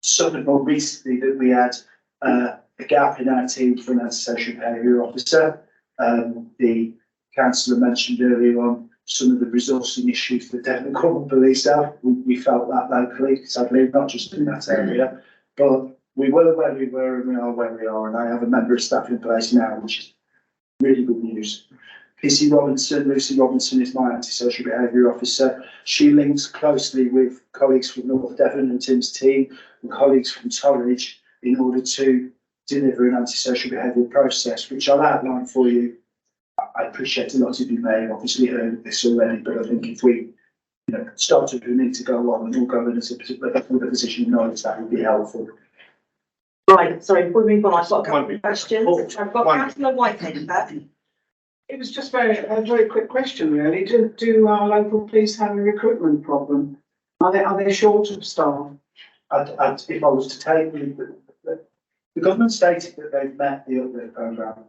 suffered more recently that we had a gap in our team for an antisocial behaviour officer. The councillor mentioned earlier on some of the resourcing issues that Devon Cornwall Police have. We felt that locally, sadly, not just in that area, but we were where we were and we are where we are. And I have a member of staff in place now, which is really good news. Lucy Robinson is my antisocial behaviour officer. She links closely with colleagues from North Devon and Tim's team and colleagues from Torridge in order to deliver an antisocial behaviour process, which I'll outline for you. I appreciate a lot of you may have obviously heard this already, but I think if we started who need to go on and all go in as a particular position of knowledge, that would be helpful. Right, sorry, before we move on, I've got a couple of questions. I've got councillor Whitehead first. It was just a very quick question, really. Do our local police have a recruitment problem? Are they short of staff? If I was to take the government stated that they've met the upgrade programme.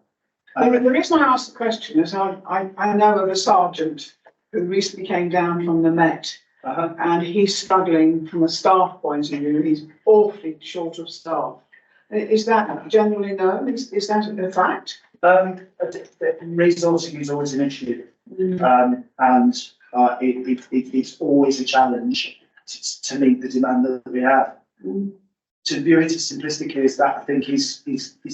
The reason I asked the question is I know of a sergeant who recently came down from the Met, and he's struggling from a staff point of view. He's awfully short of staff. Is that generally known? Is that a fact? Resourcing is always an issue, and it's always a challenge to meet the demand that we have. To view it as simplistically as that, I think is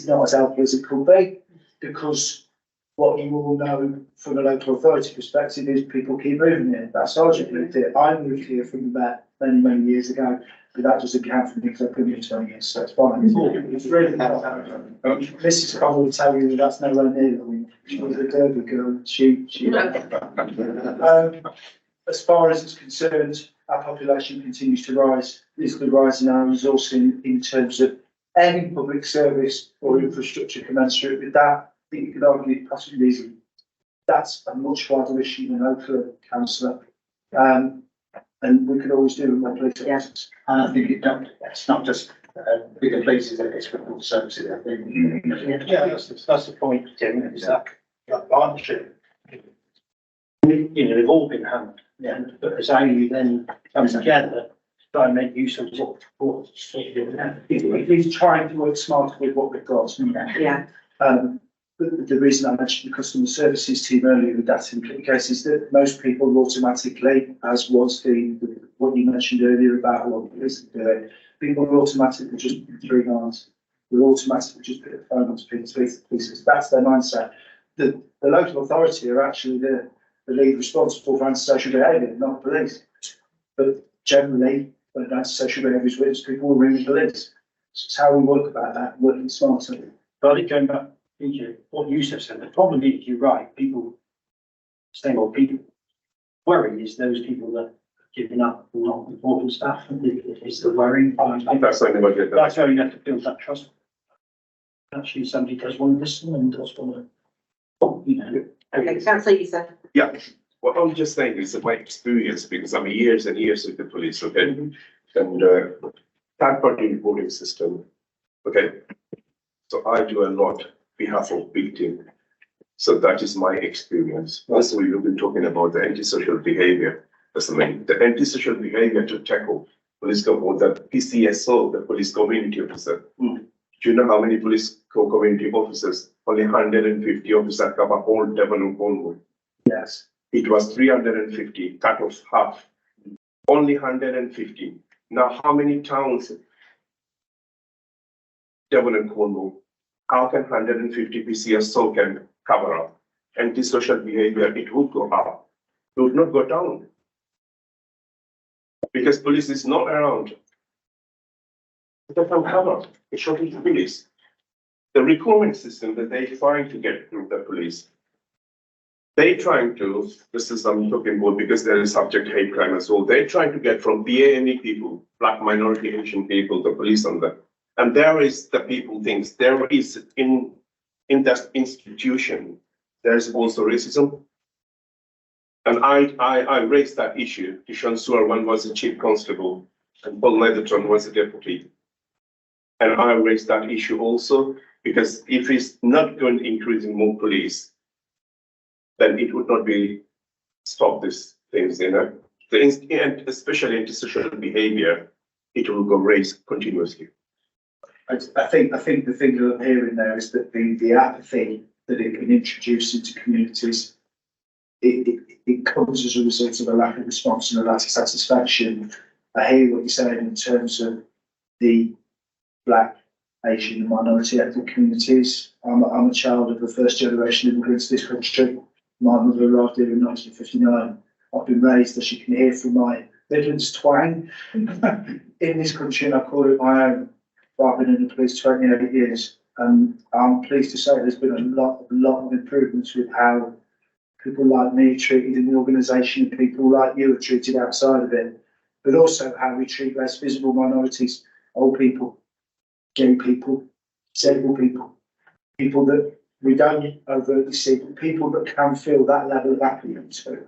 not as helpful as it could be, because what you all know from a local authority perspective is people keep moving here. That sergeant moved here. I moved here from the Met many years ago, but that doesn't count for me because I've been here 20 years, so it's fine. It's really not. Mrs. Connell will tell you that's nowhere near me. She was a Derby girl. As far as it's concerned, our population continues to rise. There's the rise in our resourcing in terms of any public service or infrastructure commensurate with that. I think you could argue possibly easy. That's a much wider issue than local councillor. And we could always do with more police officers. And I think it's not just bigger places, it's for all services, I think. Yeah, that's the point, Tim, is that partnership. They've all been hammered, but it's how you then come together, try and make use of what. He's trying to work smarter with what we've got. Yeah. The reason I mentioned the customer services team earlier with that in case is that most people automatically, as was what you mentioned earlier about what police are doing, people will automatically just put 3 lines. We'll automatically just put a phone on to police. That's their mindset. The local authority are actually the lead responsible for antisocial behaviour, not police. But generally, when antisocial behaviour is witnessed, people will ring the police. So it's how we work about that, working smarter. But it going back into what you said, the problem is, you're right, people, same old people. Worry is those people that are giving up and not important stuff, it's the worry. That's something about it. That's how you have to build that trust. Actually, somebody does want to listen and does want to, Okay, councillor Youssef. Yeah, what I'm just saying is my experience, because I'm years and years with the police, okay? And third party reporting system, okay? So I do a lot on behalf of victim. So that is my experience. Also, we've been talking about the antisocial behavior. That's the antisocial behavior to tackle police or the PCSO, the police community officer. Do you know how many police community officers? Only 150 officers cover whole Devon and Cornwall. Yes. It was 350, cut off half. Only 150. Now, how many towns? Devon and Cornwall. How can 150 PCSO can cover up? Antisocial behavior, it would go up. It would not go down. Because police is not around. It doesn't cover. It should be police. The recruitment system that they're trying to get through the police, they're trying to, this is I'm talking about because there is subject hate crime as well. They're trying to get from PAME people, Black minority Asian people, the police on them. And there is the people things. There is in that institution, there's also racism. And I raised that issue. Kishan Suarman was a chief constable and Paul Netherton was a deputy. And I raised that issue also, because if it's not going to increase in more police, then it would not be stop these things, you know. And especially antisocial behavior, it will go raise continuously. I think the thing that I'm hearing there is that the apathy that it can introduce into communities, it comes as a result of a lack of response and a lack of satisfaction. I hear what you're saying in terms of the Black, Asian and minority ethnic communities. I'm a child of the first generation immigrants to this country. My mother arrived here in 1959. I've been raised, as you can hear from my Midlands twang, in this country, and I call it my own. I've been in the police 28 years, and I'm pleased to say there's been a lot of improvements with how people like me are treated in the organisation and people like you are treated outside of it, but also how we treat less visible minorities, old people, gay people, disabled people, people that we don't overtly see, but people that can feel that level of apathy to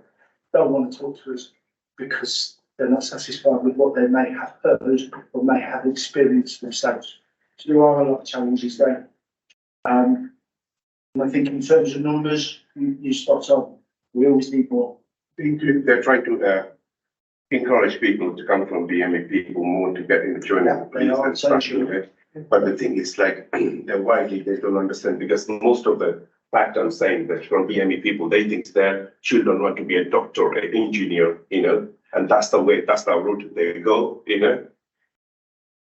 don't want to talk to us because they're not satisfied with what they may have heard or may have experienced themselves. So there are a lot of challenges there. And I think in terms of numbers, you spot on. We always need more. They're trying to encourage people to come from BME people more to get into joining the police and structure of it. But the thing is, like, they're widely, they don't understand, because most of the fact I'm saying that from BME people, they think their children want to be a doctor or an engineer, you know, and that's the way, that's the route they go, you know.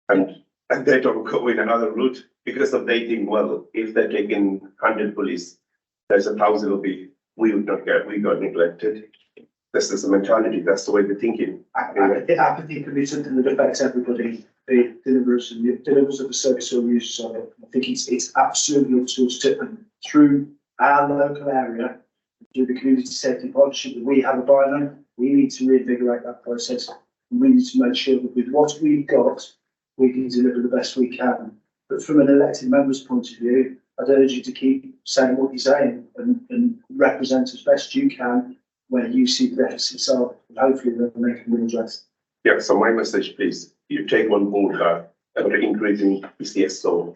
And they don't go in another route because of they think, well, if they're taking 100 police, there's 1,000 will be, we would not get, we got neglected. This is the mentality, that's the way they're thinking. Apathy can be something that affects everybody, the deliverers and the deliverers of the service or users of it. I think it's absolutely up to us to, through our local area, through the community safety partnership that we have a buy on, we need to reinvigorate that process. And we need to make sure that with what we've got, we can deliver the best we can. But from an elected member's point of view, I'd urge you to keep saying what you're saying and represent as best you can where you see the deficits are, and hopefully they can be addressed. Yeah, so my message, please, you take on board about increasing PCSO.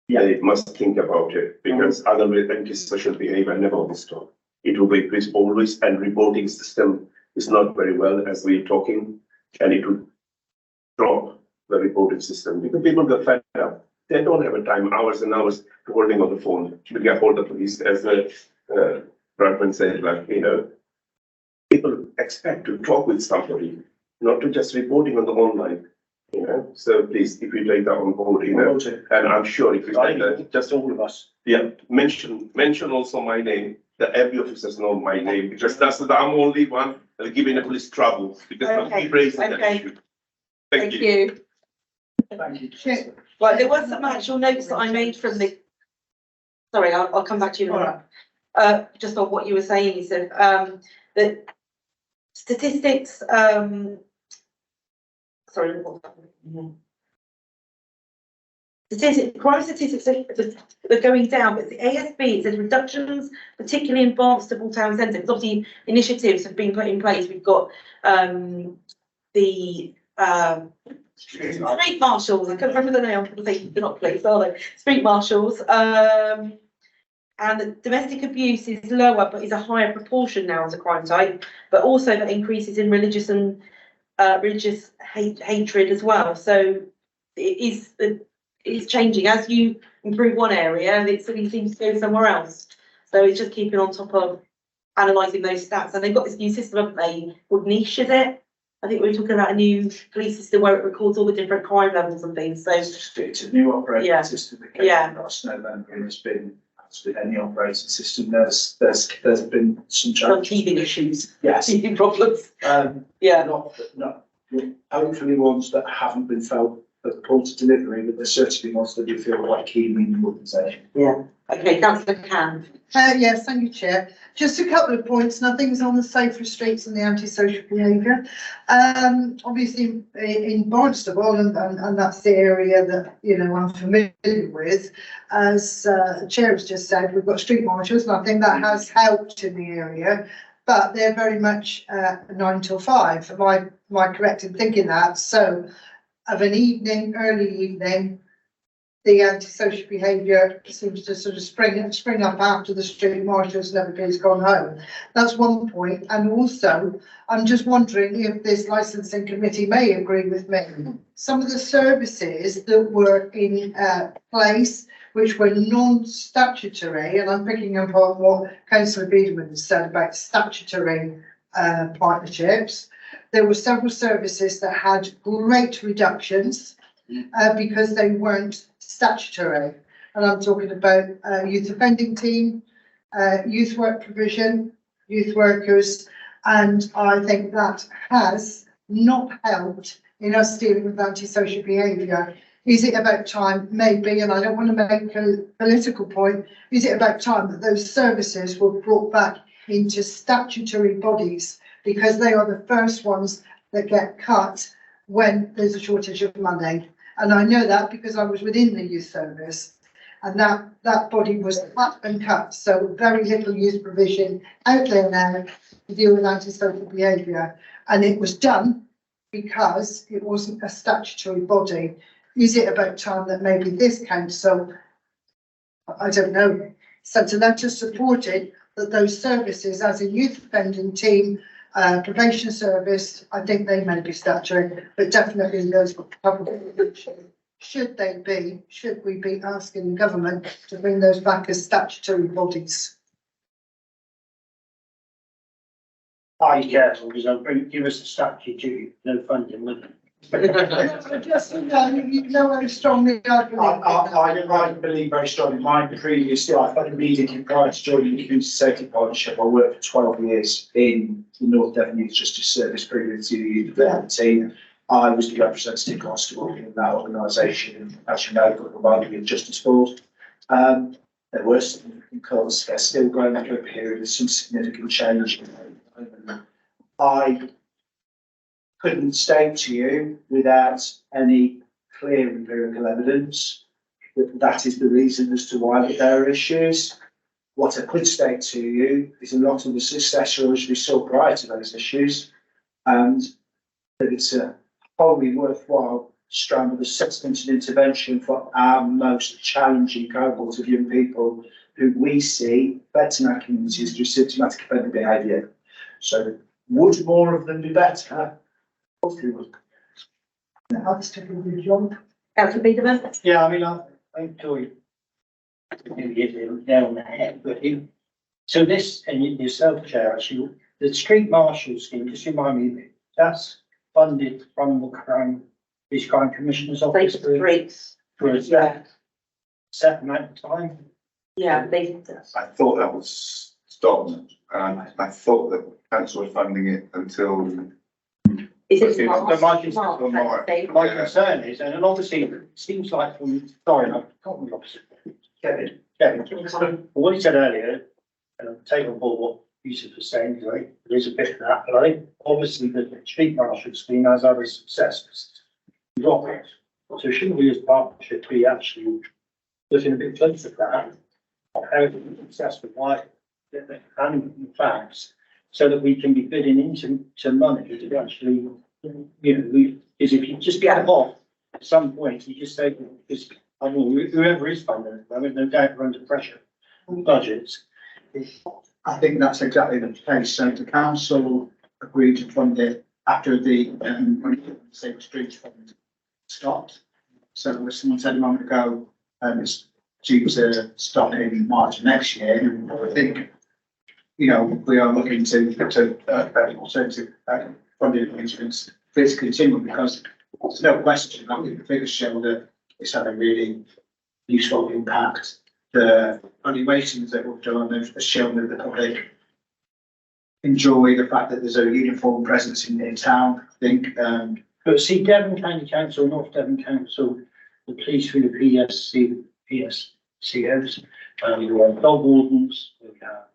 Yeah. They must think about it, because otherwise antisocial behavior never will stop. It will be increased always, and reporting system is not very well as we're talking, and it will drop the reporting system because people get fed up. They don't have a time, hours and hours to holding on the phone to get hold of the police, as the Bradman said, like, you know, people expect to talk with somebody, not to just reporting on the online, you know. So please, if you take that on board, you know, and I'm sure if you take that, just all of us, yeah, mention also my name, that every officers know my name, because that's the I'm only one giving the police trouble, because Okay, keep raising that okay. issue. Thank you. Thank you. Right, there was some actual notes that I made from the, sorry, I'll come back to you in a minute. Just on what you were saying, you said, that statistics, sorry, crime statistics are going down, but the ASB, it says reductions, particularly in Barnstable Town Centre, because obviously initiatives have been put in place. We've got the street marshals, I can't remember the name, they're not police, are they? Street marshals, and the domestic abuse is lower, but is a higher proportion now as a crime type, but also that increases in religious and religious hatred as well. So it is changing as you improve one area, and it suddenly seems to go somewhere else. So it's just keeping on top of analysing those stats. And they've got this new system, haven't they, called Niche, is it? I think we were talking about a new police system where it records all the different crime levels and things. So It's a new operating system that came in last November, and it's been, as with any operating system, there's been some some challenges. teething issues, Yes. teething problems. Not hopefully ones that haven't been felt at the point of delivery, but there's certainly ones that do feel quite keen in the organisation. Yeah. Okay, Councillor Can. Yes, thank you, Chair. Just a couple of points, and I think it's on the safer streets and the antisocial behaviour. Obviously, in Barnstable, and that's the area that, you know, I'm familiar with, as the Chair has just said, we've got street marshals, and I think that has helped in the area, but they're very much 9 till 5. Am I correct in thinking that? So of an evening, early evening, the antisocial behaviour seems to sort of spring up after the street marshals and everybody's gone home. That's one point. And also, I'm just wondering if this licensing committee may agree with me. Some of the services that were in place, which were non-statutory, and I'm picking up on what Councillor Biederman has said about statutory partnerships. There were several services that had great reductions because they weren't statutory. And I'm talking about youth offending team, youth work provision, youth workers, and I think that has not helped in us dealing with antisocial behaviour. Is it about time? Maybe, and I don't want to make a political point, is it about time that those services were brought back into statutory bodies, because they are the first ones that get cut when there's a shortage of money? And I know that because I was within the youth service, and that body was cut and cut. So very little youth provision out there now to deal with antisocial behaviour. And it was done because it wasn't a statutory body. Is it about time that maybe this council, I don't know, sent a letter supported that those services, as a youth offending team, probation service, I think they may be statutory, but definitely those were public. Should we be asking the government to bring those back as statutory bodies? Be careful, because I'll give us a statute, no funding, will Just, you know how strongly I believe. I believe very strongly. My previous life, I immediately prior to joining the Community Safety Partnership, I worked for 12 years in the North Devon Youth Justice Service, previously the youth development team. I was the representative constable in that organisation, as you know, got provided with Justice Board. There were significant cuts, they're still going through a period of some significant change. I couldn't state to you without any clear empirical evidence that that is the reason as to why there are issues. What I could state to you is a lot of the success stories we saw prior to those issues, and that it's a wholly worthwhile strand of assessment and intervention for our most challenging cohort of young people who we see affect in our communities through symptomatic offending behaviour. So would more of them be better? That's taking a good job. Councillor Biederman? Yeah, I mean, I enjoy hit it down on the head, but so this, and yourself, Chair, actually, the street marshal scheme, just remind me, that's funded from the crime commissioner's office Safe streets. for a set amount of time. Yeah, they. I thought that was stopped, and I thought that council was funding it until. Is it Okay, March? but My concern is, and obviously, it seems like from, sorry, I can't remember opposite. Kevin, what he said earlier, and I'll take on board what Yusuf was saying, right? There is a bit of that, but I think obviously the street marshal scheme has other successes. So shouldn't we as partnership be actually looking a bit closer at that? How it's successful, why, and facts, so that we can be bidding into money to actually, because if you just get off at some point, you just say, because I mean, whoever is funding it, I mean, no doubt we're under pressure on budgets. I think that's exactly the case. So the council agreed to fund it after the Safe Streets Fund stopped. So as someone said a moment ago, it's due to stop in March next year. And I think, we are looking to alternative funding arrangements for it to continue, because there's no question that the figures show that it's had a really useful impact. The valuations that we've done have shown that the public enjoy the fact that there's a uniform presence in town, I think. But see, Devon County Council, North Devon Council, the police through the PSCOs, we have dog wardens, we have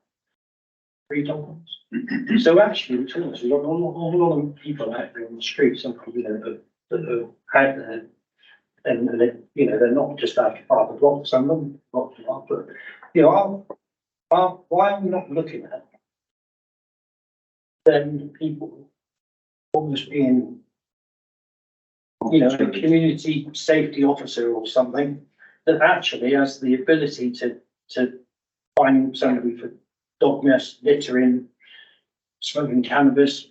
3 dog wardens. So actually, we've got a lot of people out there on the streets, some people that are out there, and they're not just out to fire the block, some of them, not to fire, but why are we not looking at them people almost being you know, a community safety officer or something that actually has the ability to find somebody for dog mess, littering, smoking cannabis,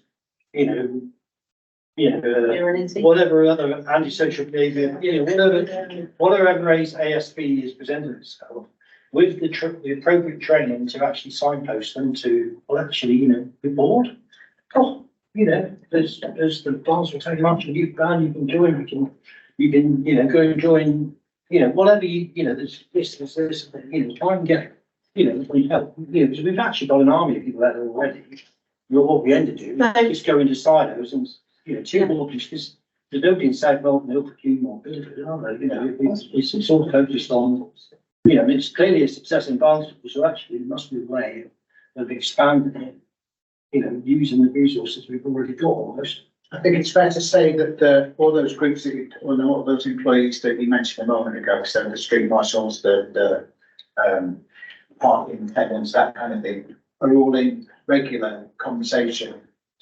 Virility. whatever other antisocial behaviour, whatever race ASB is presenting itself, with the appropriate training to actually signpost them to, well, actually, be bored. Oh, there's the Barnsley Town Marching Youth Band, you can join, you can, go and join, whatever there's this, try and get, we help, because we've actually got an army of people out there already. What we end to do, is go into silos and, two mortgages, because there's nobody in South Melton, Ilford, or Bilford, are there? It's all focused on, it's clearly a success in Barnsley, so actually there must be a way of expanding it, using the resources we've already got almost. I think it's fair to say that all those groups that you, or all those employees that you mentioned a moment ago, so the street marshals, the parking attendants, that kind of thing, are all in regular conversation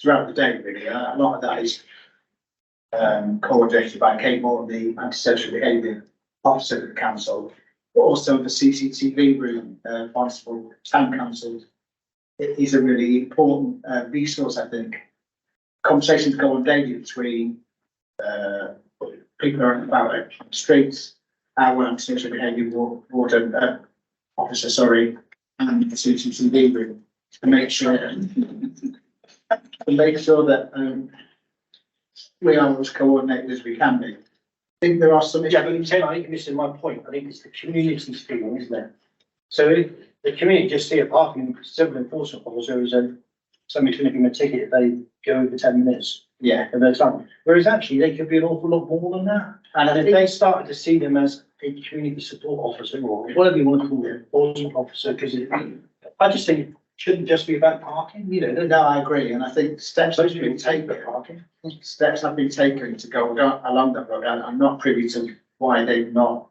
throughout the day, really. A lot of that is coordinated by Kate Morton, the antisocial behaviour officer of the council, but also the CCTV room, Barnstable Town Council. It is a really important resource, I think. Conversations go on daily between people around about it, streets, our antisocial behaviour warden officer, sorry, and the CCTV room to make sure that we are as coordinated as we can be. I think there are some. Yeah, but Tim, I think you're missing my point. I think it's the community feeling, isn't it? So if the community just see a parking civil enforcement officer as somebody's going to give them a ticket if they go over 10 minutes. Yeah. Of their time. Whereas actually they could be an awful lot more than that. And if they started to see them as a community support officer or whatever you want to call it, enforcement officer, because I just think it shouldn't just be about parking, No, I agree, and I think steps have been taken. parking. Steps have been taken to go along that road. I'm not privy to why they've not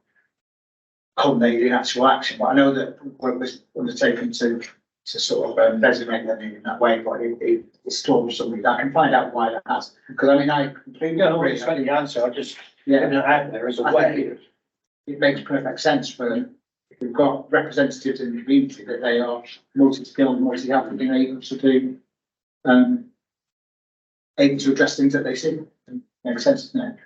culminated in actual action, but I know that work was undertaken to sort of designate them in that way, but it's still something I can find out why that has. Because I mean, I completely Yeah, no, agree. it's not the answer. I just Yeah, putting it out there as a I way. think it makes perfect sense for, if we've got representatives in the community that they are multi-skilled, multi-helping, and able to do, able to address things that they see. Makes sense, doesn't it?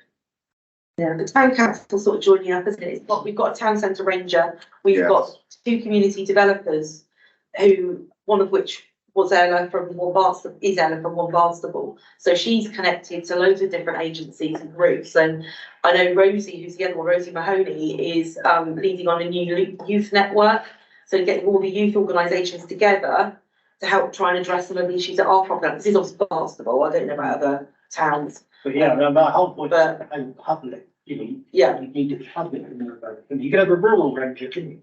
Yeah, the town council sort of joining up, isn't it? It's got, we've got a town centre ranger, we've got two community developers who, one of which was Ella from One Barnstable, is Ella from One Barnstable. So she's connected to loads of different agencies and groups. And I know Rosie, who's the other one, Rosie Mahoney, is leading on a new youth network. So getting all the youth organisations together to help try and address some of the issues that are popular. This is obviously Barnstable, I don't know about other towns. But yeah, my whole point is But- and public, Yeah. you need the public to know about it. And you can have a rural ranger, can you?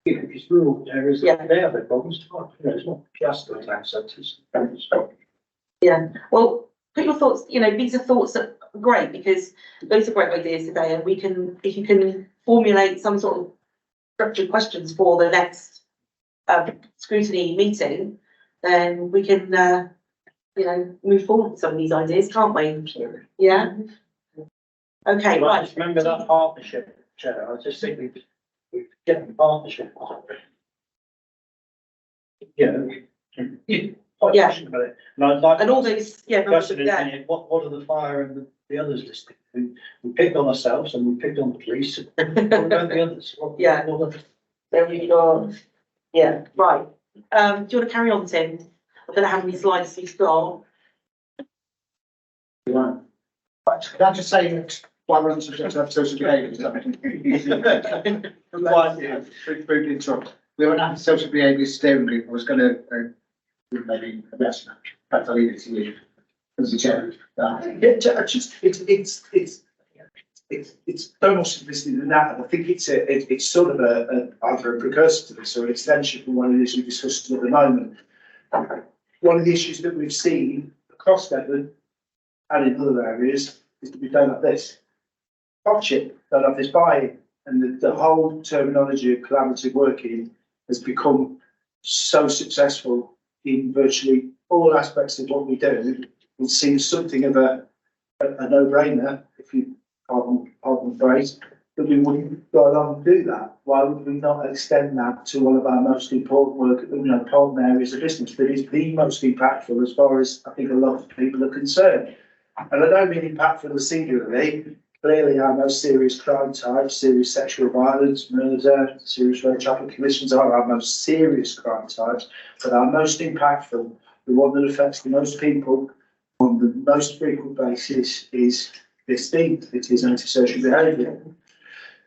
Because rural areas, Yeah. they have their problems too. It's not just the town centres. Yeah, well, put your thoughts, these are thoughts that are great because those are great ideas today and we can, if you can formulate some sort of structured questions for the next scrutiny meeting, then we can, move forward with some of these ideas, can't we? Yeah? Okay, Well, right. just remember that partnership, Chair. I just think we get the partnership. Quite Yeah. passionate about it. And I'd like. And all those, members of Discussion that. in what are the fire and the others listed? We picked on ourselves and we picked on the police. What about the others? Yeah. What are- Then we've got, right. Do you want to carry on, Tim? I don't know how many slides we've got. Right. Can I just say that while we're on subject of social behaviour, briefly interrupt. We were an anti-social behaviour steering group. I was going to maybe address that. Perhaps I'll leave it to you as the chair. It's no more simplistic than that, and I think it's sort of either a precursor to this or an extension from one of the issues we discussed at the moment. One of the issues that we've seen across Devon and in other areas is that we don't have this partnership, don't have this buy-in, and the whole terminology of collaborative working has become so successful in virtually all aspects of what we do. It seems something of a no-brainer if you pardon the phrase, that we wouldn't go along and do that. Why would we not extend that to one of our most important work, important areas of business that is the most impactful as far as I think a lot of people are concerned? And I don't mean impactful singularly. Clearly, our most serious crime types, serious sexual violence, murder, serious rape trafficking conditions are our most serious crime types, but our most impactful, the one that affects the most people on the most frequent basis, is this thing. It is antisocial behaviour.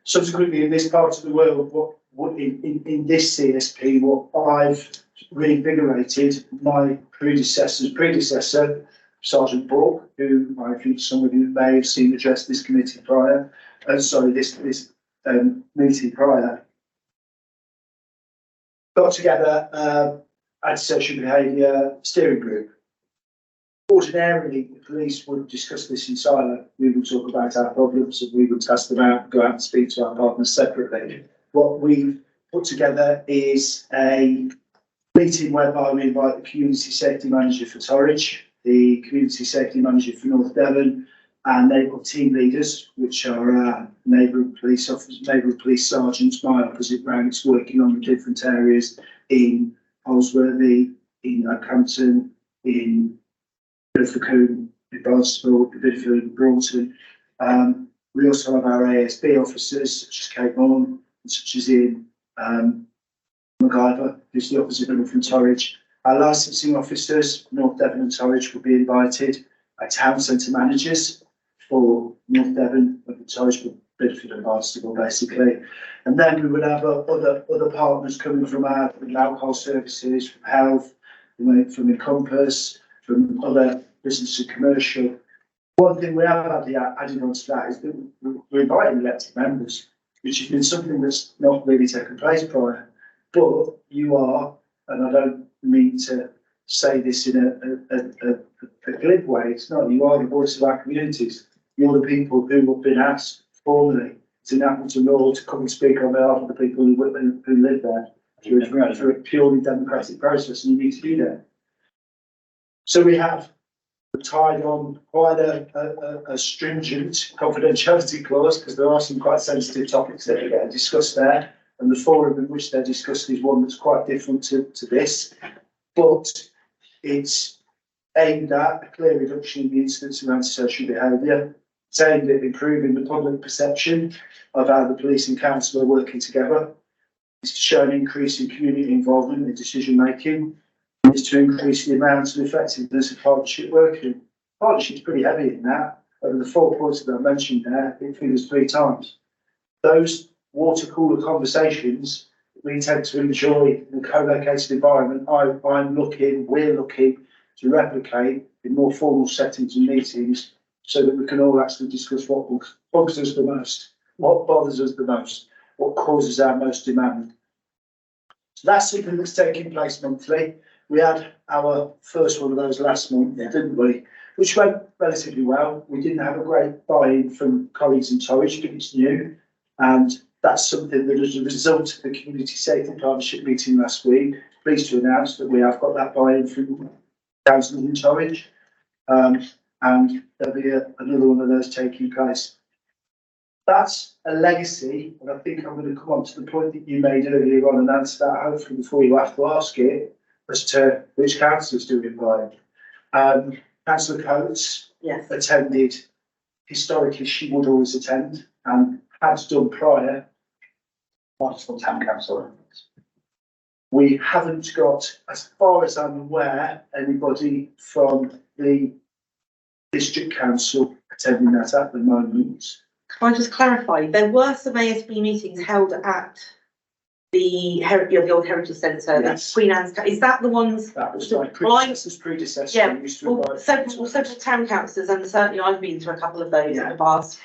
Subsequently, in this part of the world, what in this CSP, what I've reinvigorated my predecessor, Sergeant Brook, who I think some of you may have seen address this committee prior, this meeting prior, got together antisocial behaviour steering group. Ordinarily, the police would discuss this in silo. We would talk about our problems and we would test them out and go out and speak to our partners separately. What we've put together is a meeting whereby we invite the community safety manager for Torridge, the community safety manager for North Devon, and neighbourhood team leaders, which are neighbourhood police officers, neighbourhood police sergeants, my opposite ranks, working on the different areas in Holsworthy, in Oakhampton, in Ilfracombe, in Barnstable, in Bideford, in Broughton. We also have our ASB officers, such as Kate Morn, such as Ian MacGyver, who's the opposite number from Torridge. Our licensing officers, North Devon and Torridge, will be invited. Our town centre managers for North Devon and Torridge, Bideford and Barnstable, basically. And then we would have other partners coming from our alcohol services, from health, from Encompass, from other business and commercial. One thing we have added on to that is that we're inviting elected members, which has been something that's not really taken place prior. But you are, and I don't mean to say this in a glib way, it's not, you are the voice of our communities. You're the people who have been asked formally to Appleton Law to come and speak on behalf of the people who live there through a purely democratic process, and you need to do that. So we have tied on quite a stringent confidentiality clause, because there are some quite sensitive topics that are getting discussed there, and the forum in which they're discussed is one that's quite different to this, but it's aimed at a clear reduction in the incidence of antisocial behaviour. It's aimed at improving the public perception of how the police and council are working together. It's to show an increase in community involvement in decision making. It's to increase the amount of effectiveness of partnership working. Partnership's pretty heavy in that. Over the 4 points that I mentioned there, it figures 3 times. Those water cooler conversations we tend to enjoy in a co-located environment. We're looking to replicate in more formal settings and meetings, so that we can all actually discuss what bugs us the most, what bothers us the most, what causes our most demand. So that's something that's taking place monthly. We had our first one of those last month, didn't we? Which went relatively well. We didn't have a great buy-in from colleagues in Torridge, but it's new. And that's something that, as a result of the Community Safety Partnership meeting last week, pleased to announce that we have got that buy-in from councillors in Torridge. And there'll be another one of those taking place. That's a legacy, and I think I'm going to come on to the point that you made earlier on and answer that hopefully before you have to ask it, as to which councillors do invite. Councillor Coates attended, historically she would always attend, and has done prior. Wonderful town council. We haven't got, as far as I'm aware, anybody from the district council attending that at the moment. Can I just clarify? There were some ASB meetings held at the old Heritage Centre, Yes. the Queen Anne's. Is that the ones? That was my predecessor. Yeah, used to invite several town councillors, and certainly I've been to a couple of those in Yeah. the past.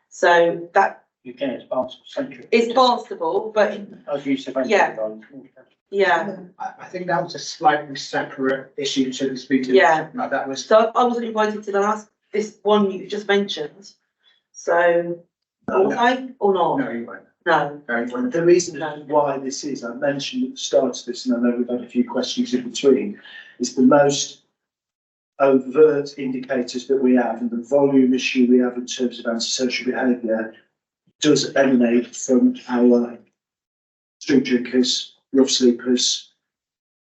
So that Again, it's Barnstable Central. is possible, but As you said. Yeah. yeah. I think that was a slightly separate issue to this meeting. Yeah. Like that was. So I wasn't invited to this one you just mentioned. So was I or not? No, you won't. No. No, you won't. The reason why this is, I mentioned at the start of this, and I know we've had a few questions in between, is the most overt indicators that we have and the volume issue we have in terms of antisocial behaviour does emanate from our street drinkers, rough sleepers,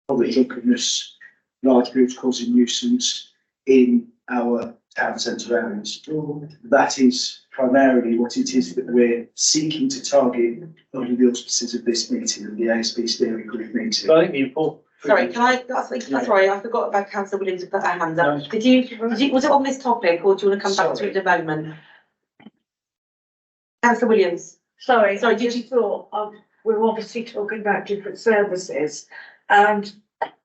public drunkenness, large groups causing nuisance in our town centre areas. That is primarily what it is that we're seeking to target under the auspices of this meeting and the ASB steering group meeting. So I think the important. Sorry, can I, sorry, I forgot about councillor Williams to put her hand up. Did you, was it on this topic or do you want to come back to it in a moment? Councillor Williams. Sorry, Sorry, I did just thought, we're obviously talking about different services and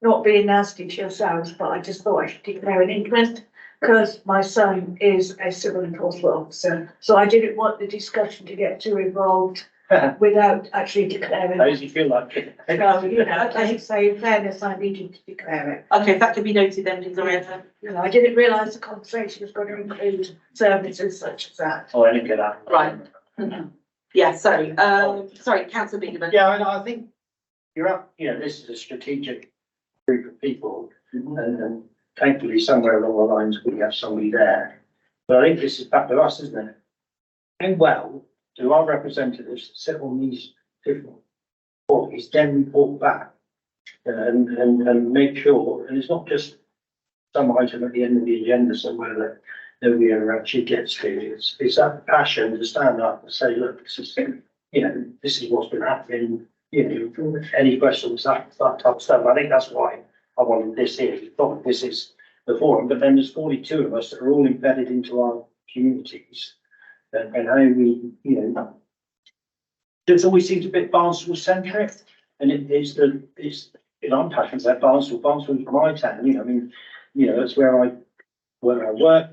not being nasty to yourselves, but I just thought I should declare an interest because my son is a civil enforcement officer, so I didn't want the discussion to get too involved without actually declaring. How does he feel like it? So, you know, as you say, in fairness, I needed to declare it. Okay, if that could be noted then, please, Loretta. You know, I didn't realise the conversation was going to include services such as that. Oh, I didn't get that. Right. Yeah, sorry, councillor Bingaman. Yeah, I think you're up, you know, this is a strategic group of people and thankfully somewhere along the lines we have somebody there. But I think this is back to us, isn't it? How well do our representatives sit on these different bodies, then report back and make sure, and it's not just some item at the end of the agenda somewhere that nobody ever actually gets to. It's that passion to stand up and say, look, this is, you know, this is what's been happening, you know, any questions, that type of stuff. I think that's why I wanted this here. We thought this is the forum, but then there's 42 of us that are all embedded into our communities. And how we, you know, it always seems a bit Barnstable centric, and I'm passionate about Barnstable. Barnstable is my town, you know, I mean, you know, that's where I work,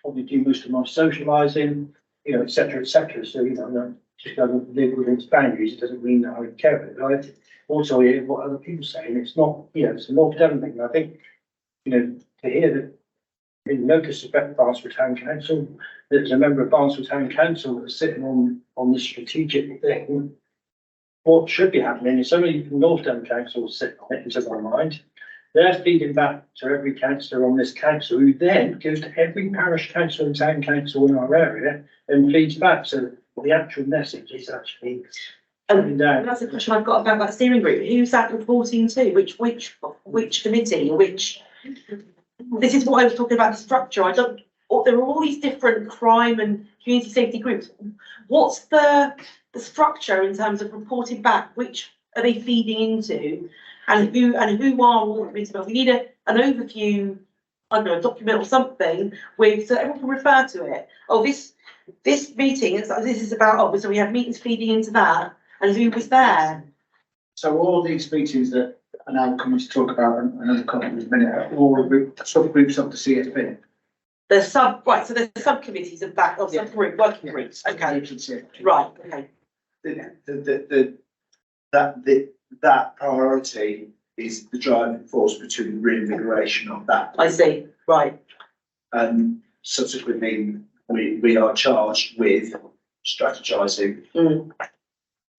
probably do most of my socialising, you know, et cetera, so, you know, I'm just going to live within its boundaries. It doesn't mean that I care about it. I also hear what other people say, and it's not, you know, it's a lot of everything. And I think, you know, to hear that in no disrespect Barnstable Town Council, there's a member of Barnstable Town Council that's sitting on this strategic thing. What should be happening is so many North Devon councils sitting on it, into my mind. They're feeding back to every councillor on this council, who then goes to every parish council and town council in our area and feeds back. So the actual message is actually coming down. That's a question I've got about that steering group. Who's that reporting to? Which committee? This is what I was talking about, the structure. There are all these different crime and community safety groups. What's the structure in terms of reporting back? Which are they feeding into? And who are all the committee members? We need an overview, I don't know, a document or something so everyone can refer to it. Oh, this meeting, this is about, so we have meetings feeding into that, and who was there? So all these meetings that are now coming to talk about another couple of minutes, are all subgroups of the CSP. There's subcommittees of that, or subgroup, working groups, okay, right, okay. That priority is the driving force between the reinvigoration of that. I see, right. And subsequently, we are charged with strategising.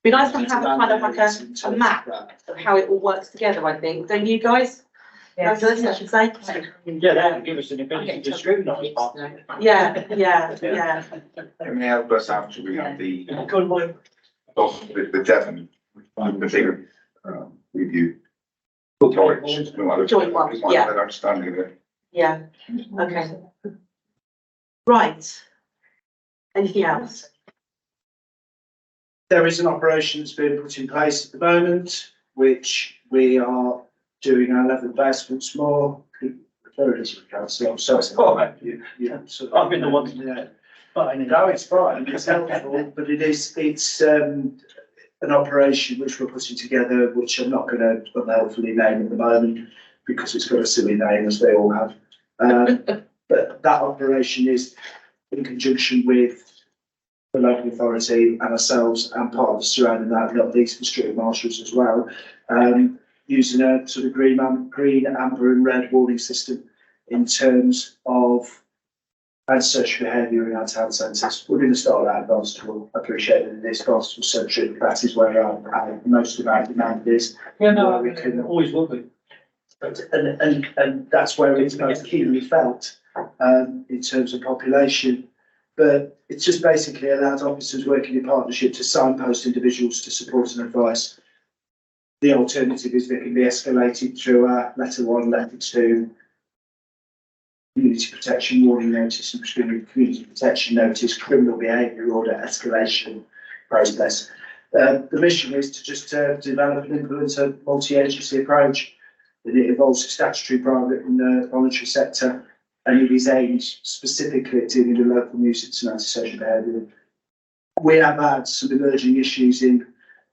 Be nice to have a kind of like a map of how it all works together, I think, don't you guys? Yeah. I should say. Yeah, that would give us an ability to scrutinise. Yeah. Can you help us after we have the, Good morning. the Devon, the bigger, review? Joint one, yeah. Better understanding of it. Yeah, okay. Right. Anything else? There is an operation that's being put in place at the moment, which we are doing our level best once more. Referring to the council, I'm sorry. I've been the one to do that. No, it's fine, it's helpful, but it's an operation which we're putting together, which I'm not going to unhelpfully name at the moment because it's got a silly name, as they all have. But that operation is in conjunction with the local authority and ourselves and part of the surrounding that, not least the street marshals as well, using a sort of green, amber and red warning system in terms of antisocial behaviour in our town centres. We're going to start out at Barnstable. I appreciate that this Barnstable centric, that is where our most of our demand is. Yeah, no, we can always will be. And that's where it's most keenly felt, in terms of population. But it's just basically allows officers working in partnership to signpost individuals to support and advice. The alternative is that it can be escalated through letter 1, letter 2, community protection warning notice and community protection notice, criminal behaviour order escalation process. The mission is to just develop and implement a multi-agency approach. And it involves the statutory, private and voluntary sector, and it is aimed specifically at dealing with local nuisance and antisocial behaviour. We have had some emerging issues in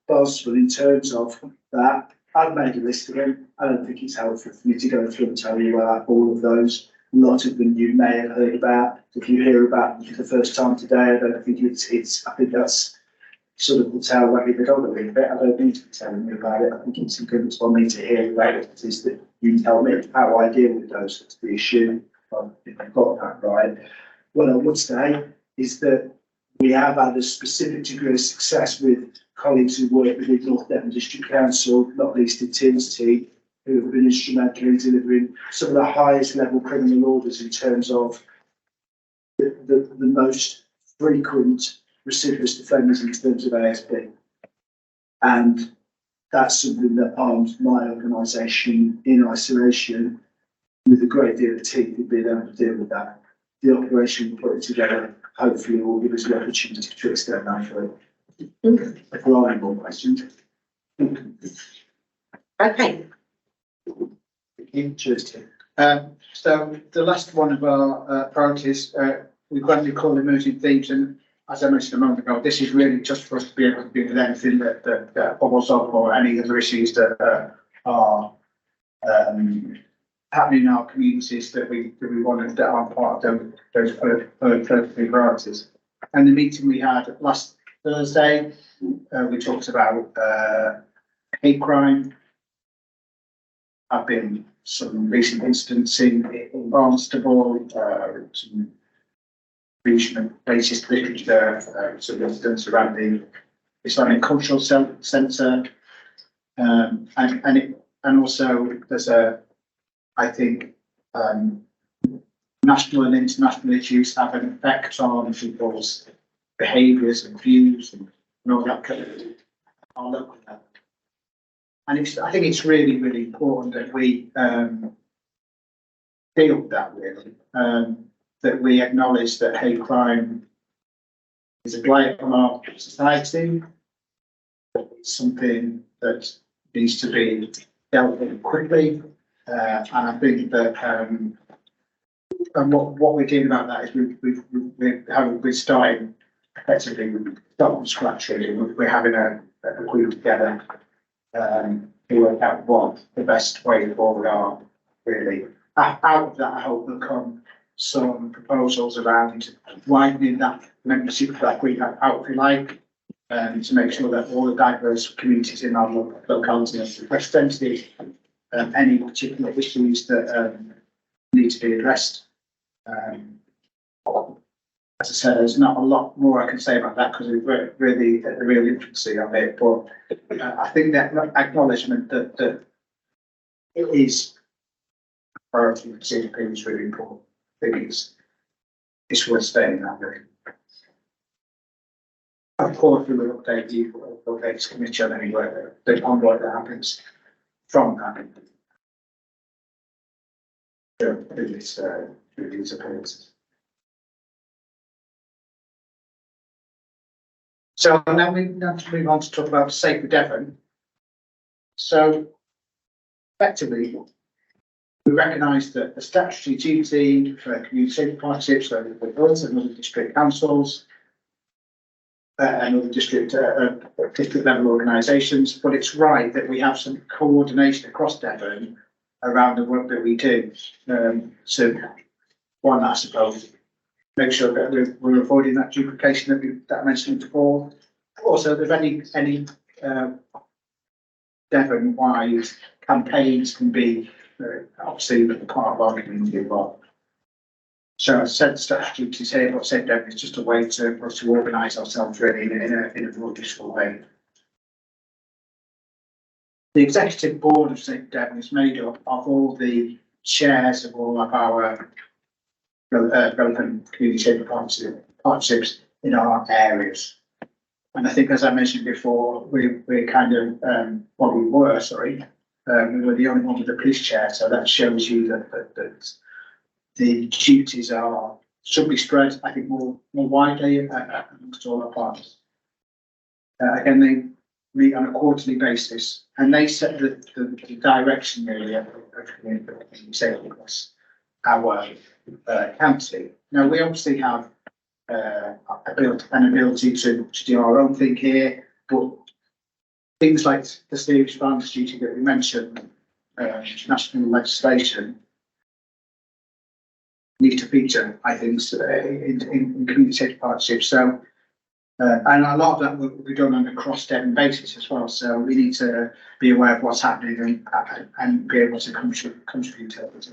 Barnstaple in terms of that. I've made a list of them. I don't think it's helpful for me to go through and tell you all of those. A lot of them you may have heard about. If you hear about them for the first time today, I don't think I think that's sort of the tail wagging the dog a little bit. I don't need to be telling you about it. I think it's incumbent on me to hear about it. Is that you tell me how I deal with those. That's the issue. If I've got that right. What I would say is that we have had a specific degree of success with colleagues who work within North Devon District Council, not least in Tim's team, who have been instrumental in delivering some of the highest level criminal orders in terms of the most frequent recidivist offenders in terms of ASB. And that's something that arms my organisation in isolation with a great deal of teeth in being able to deal with that. The operation we're putting together hopefully will give us the opportunity to extend that further. If there are any more questions. Okay. Cheers, Tim. So the last one of our priorities, we've got to call emerging themes, and as I mentioned a moment ago, this is really just for us to be able to deal with anything that bubbles up or any other issues that are happening in our communities that we want that are part of those priorities. And the meeting we had last Thursday, we talked about hate crime. Have been some recent incidents in Barnstaple, some regional racist literature, some incidents around the Islamic Cultural Centre, and also there's I think national and international issues have an effect on people's behaviours and views and all that kind of thing on local level. And I think it's really, really important that we deal with that really, that we acknowledge that hate crime is a blight on our society. It's something that needs to be dealt with quickly. And I think that, and what we're doing about that is we're starting effectively, we start from scratch really. We're having a group together to work out what the best way forward are really. Out of that, I hope will come some proposals around widening that membership of that group out if you like, to make sure that all the diverse communities in our locality are represented. Any particular issues that need to be addressed. As I said, there's not a lot more I can say about that because we're really at the real infancy of it. But I think that acknowledgement that it is a priority for CDP is really important. I think it's worth staying that way. Of course, we will update you, update this committee on any work on what that happens from that. These appearances. So now we have to move on to talk about Safer Devon. So effectively, we recognise that the statutory duty for community safety partnerships with us and other district councils and other district level organisations, but it's right that we have some coordination across Devon around the work that we do. So one, I suppose, make sure that we're avoiding that duplication that I mentioned before. Also, if any Devon-wide campaigns can be obviously part of our community involved. So I said the strategy to say what Safe Devon is just a way for us to organise ourselves really in a more useful way. The executive board of St Devon is made up of all the chairs of all of our relevant community partnerships in our areas. And I think, as I mentioned before, we're kind of, we were the only one with the police chair, so that shows you that the duties should be spread, I think, more widely amongst all our partners. Again, they meet on a quarterly basis, and they set the direction really of community across our county. Now, we obviously have an ability to do our own thing here, but things like the serious violence duty that we mentioned, national legislation, need to feature, I think, in community partnerships. So, and a lot of that will be done on a cross-Devon basis as well. So we need to be aware of what's happening and be able to contribute to it.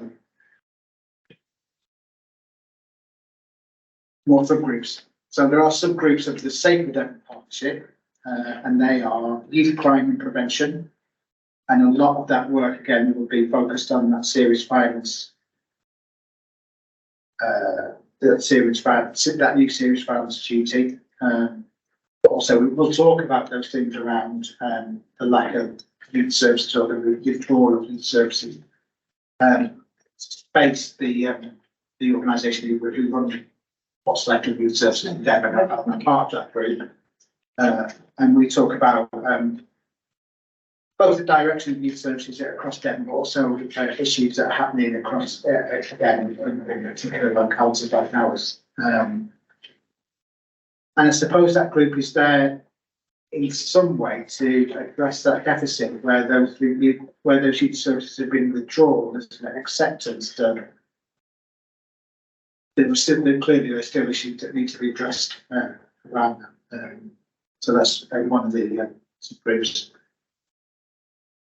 More subgroups. So there are subgroups of the Safer Devon Partnership, and they are youth crime and prevention. And a lot of that work, again, will be focused on that serious violence. That new serious violence duty. Also, we'll talk about those things around the lack of youth services or the withdrawal of youth services. Space, the organisation who run what's left of youth services in Devon, are part of that group. And we talk about both the direction of youth services across Devon, but also issues that are happening across, again, in particular localities like ours. And I suppose that group is there in some way to address that deficit where those youth services have been withdrawn. There's an acceptance that there's still issues that need to be addressed around that. So that's one of the groups.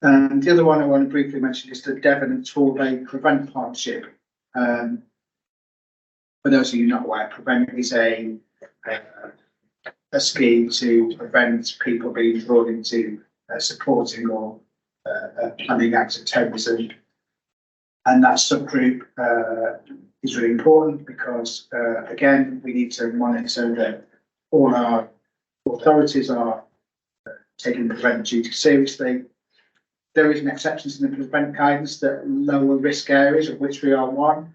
And the other one I want to briefly mention is the Devon and Torbay Prevent Partnership. For those of you not aware, Prevent is a scheme to prevent people being drawn into supporting or planning acts of terrorism. And that subgroup is really important because, again, we need to monitor that all our authorities are taking prevent duty seriously. There is an exception to the prevent guidance that lower risk areas, of which we are one,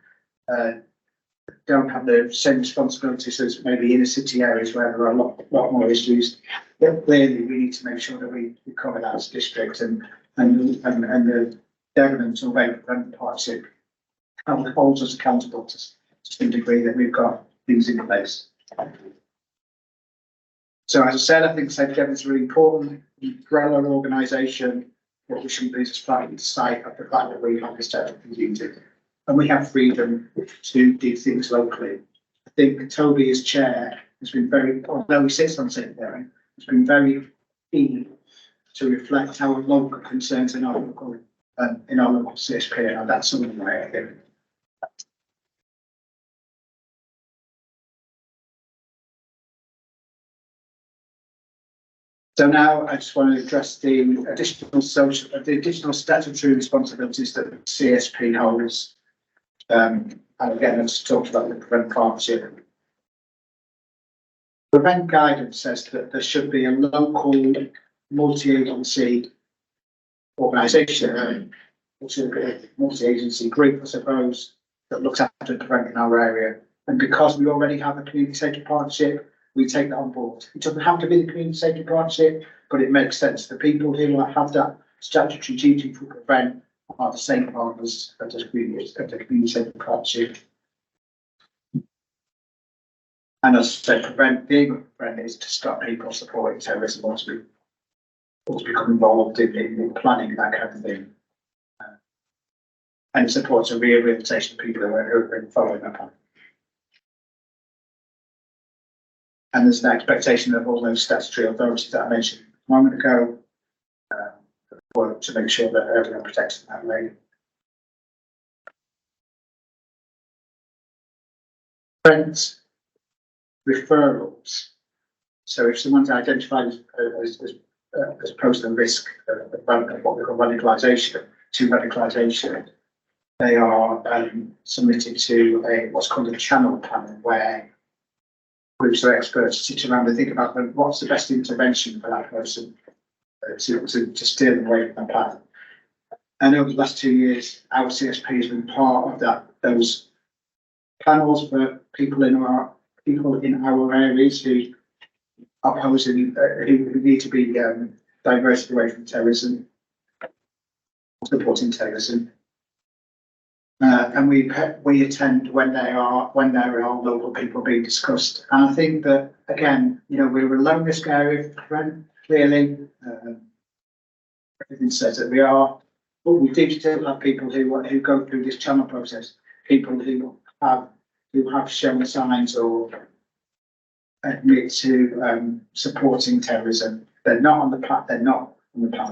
don't have the same responsibilities as maybe inner city areas where there are a lot more issues. But clearly, we need to make sure that we cover that as district and the Devon and Torbay Prevent Partnership holds us accountable to some degree that we've got things in place. So as I said, I think Safe Devon is really important. Umbrella organisation, what we should be is slightly sight of the fact that we have this technical duty. And we have freedom to do things locally. I think Toby, as chair, has been very, although he sits on St Devon, has been very keen to reflect our local concerns in our local CSP, and that's something I think. So now I just want to address the additional statutory responsibilities that the CSP holds. And again, let's talk about the Prevent Partnership. Prevent guidance says that there should be a local multi-agency organisation, multi-agency group, I suppose, that looks after Prevent in our area. And because we already have a community safety partnership, we take that on board. It doesn't have to be the community safety partnership, but it makes sense. The people who have that statutory duty for Prevent are the same partners as the community safety partnership. And as I said, Prevent, the aim of Prevent is to stop people supporting terrorism or to become involved in planning that kind of thing. And it supports a rehabilitation of people who have been following that plan. And there's an expectation of all those statutory authorities that I mentioned a moment ago to make sure that everyone protects in that way. Friends, referrals. So if someone's identified as as opposed to the risk of what we call radicalisation, they are submitted to what's called a channel panel, where groups of experts sit around and think about what's the best intervention for that person to steer them away from the path. And over the last 2 years, our CSP has been part of those panels for people in our areas who are opposing, who need to be diverted away from terrorism, supporting terrorism. And we attend when there are local people being discussed. And I think that, again, we're a low risk area, clearly. Everything says that we are, but we do still have people who go through this channel process, people who have shown signs or admit to supporting terrorism. They're not on the path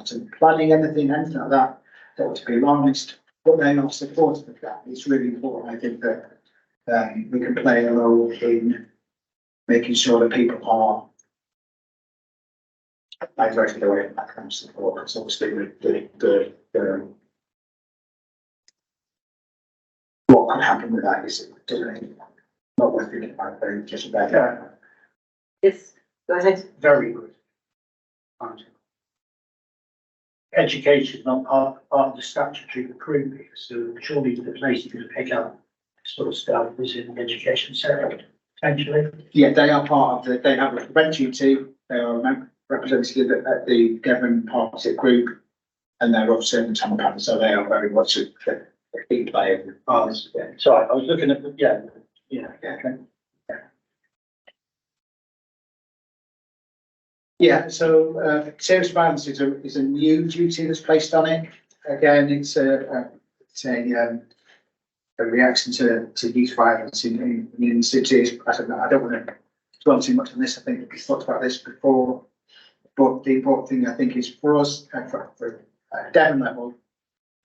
to planning anything like that. To be honest, but they're not supportive of that. It's really important. I think that we can play a role in making sure that people are diverted away from that kind of support. Because obviously what could happen with that is not worth thinking about. Very just about Yes, go ahead. very good. Education is not part of the statutory recruitment, so surely the place you're going to pick up sort of stuff is in the education sector, potentially. Yeah, they are part of they have a prevent duty. They are representative at the Devon Partnership Group, and they're obviously in the channel panel, so they are very much a key player. Sorry, I was looking at okay. Yeah, so serious violence is a new duty that's placed on it. Again, it's a reaction to youth violence in cities. I don't want to dwell too much on this. I think we've talked about this before. But the important thing, I think, is for us, for Devon level,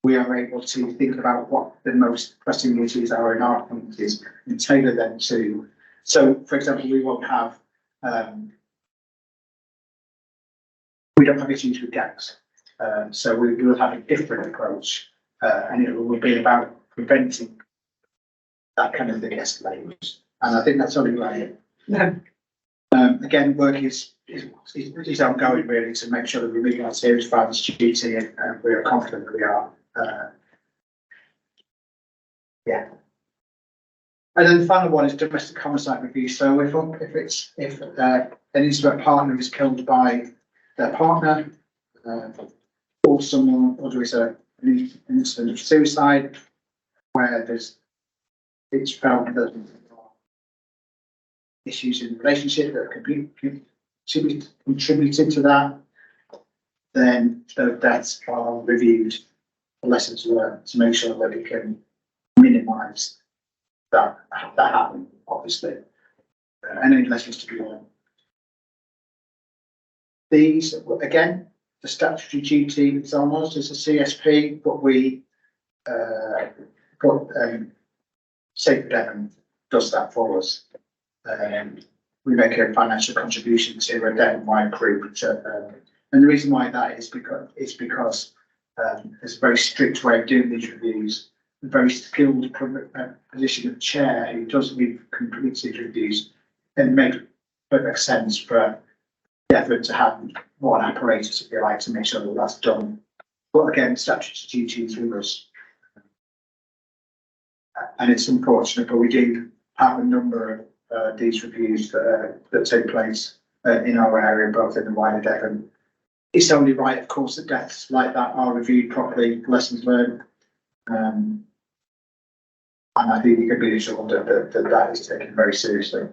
we are able to think about what the most pressing issues are in our communities and tailor them to. So, for example, we won't have. We don't have issues with gangs, so we will have a different approach, and it will be about preventing that kind of thing escalating. And I think that's only right. Again, work is ongoing really to make sure that we meet our serious violence duty, and we are confident that we are. And then the final one is domestic homicide review. So if an intimate partner is killed by their partner, or there is an incident of suicide where it's found that issues in the relationship that could be contributed to that, then those deaths are reviewed for lessons learned to make sure that we can minimise that happening, obviously, and any lessons to be learned. These, again, the statutory duty is on us as a CSP, but Safer Devon does that for us. We make a financial contribution to a Devon-wide group, and the reason why that is because there's a very strict way of doing these reviews. A very skilled position of chair who does complete these reviews, and make perfect sense for Devon to have one apparatus, if you like, to make sure that that's done. But again, statutory duty through us, and it's unfortunate, but we do have a number of these reviews that take place in our area, both in the wider Devon. It's only right, of course, that deaths like that are reviewed properly, lessons learned, and I think you can be assured that is taken very seriously.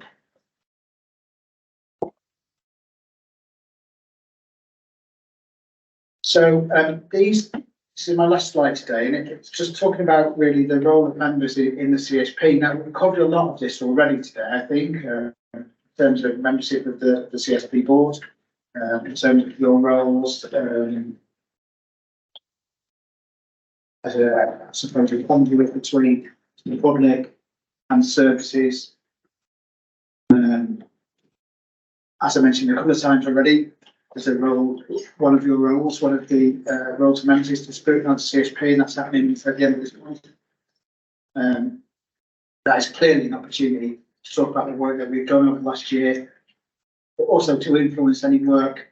So this is my last slide today, and it's just talking about really the role of members in the CSP. Now, we've covered a lot of this already today, I think, in terms of membership of the CSP board, in terms of your roles as a supposed conduit between the public and services. As I mentioned a couple of times already, there's a role, one of your roles, one of the roles of members is to scrutinise CSP, and that's happening at the end of this month. That is clearly an opportunity to talk about the work that we've done over the last year, but also to influence any work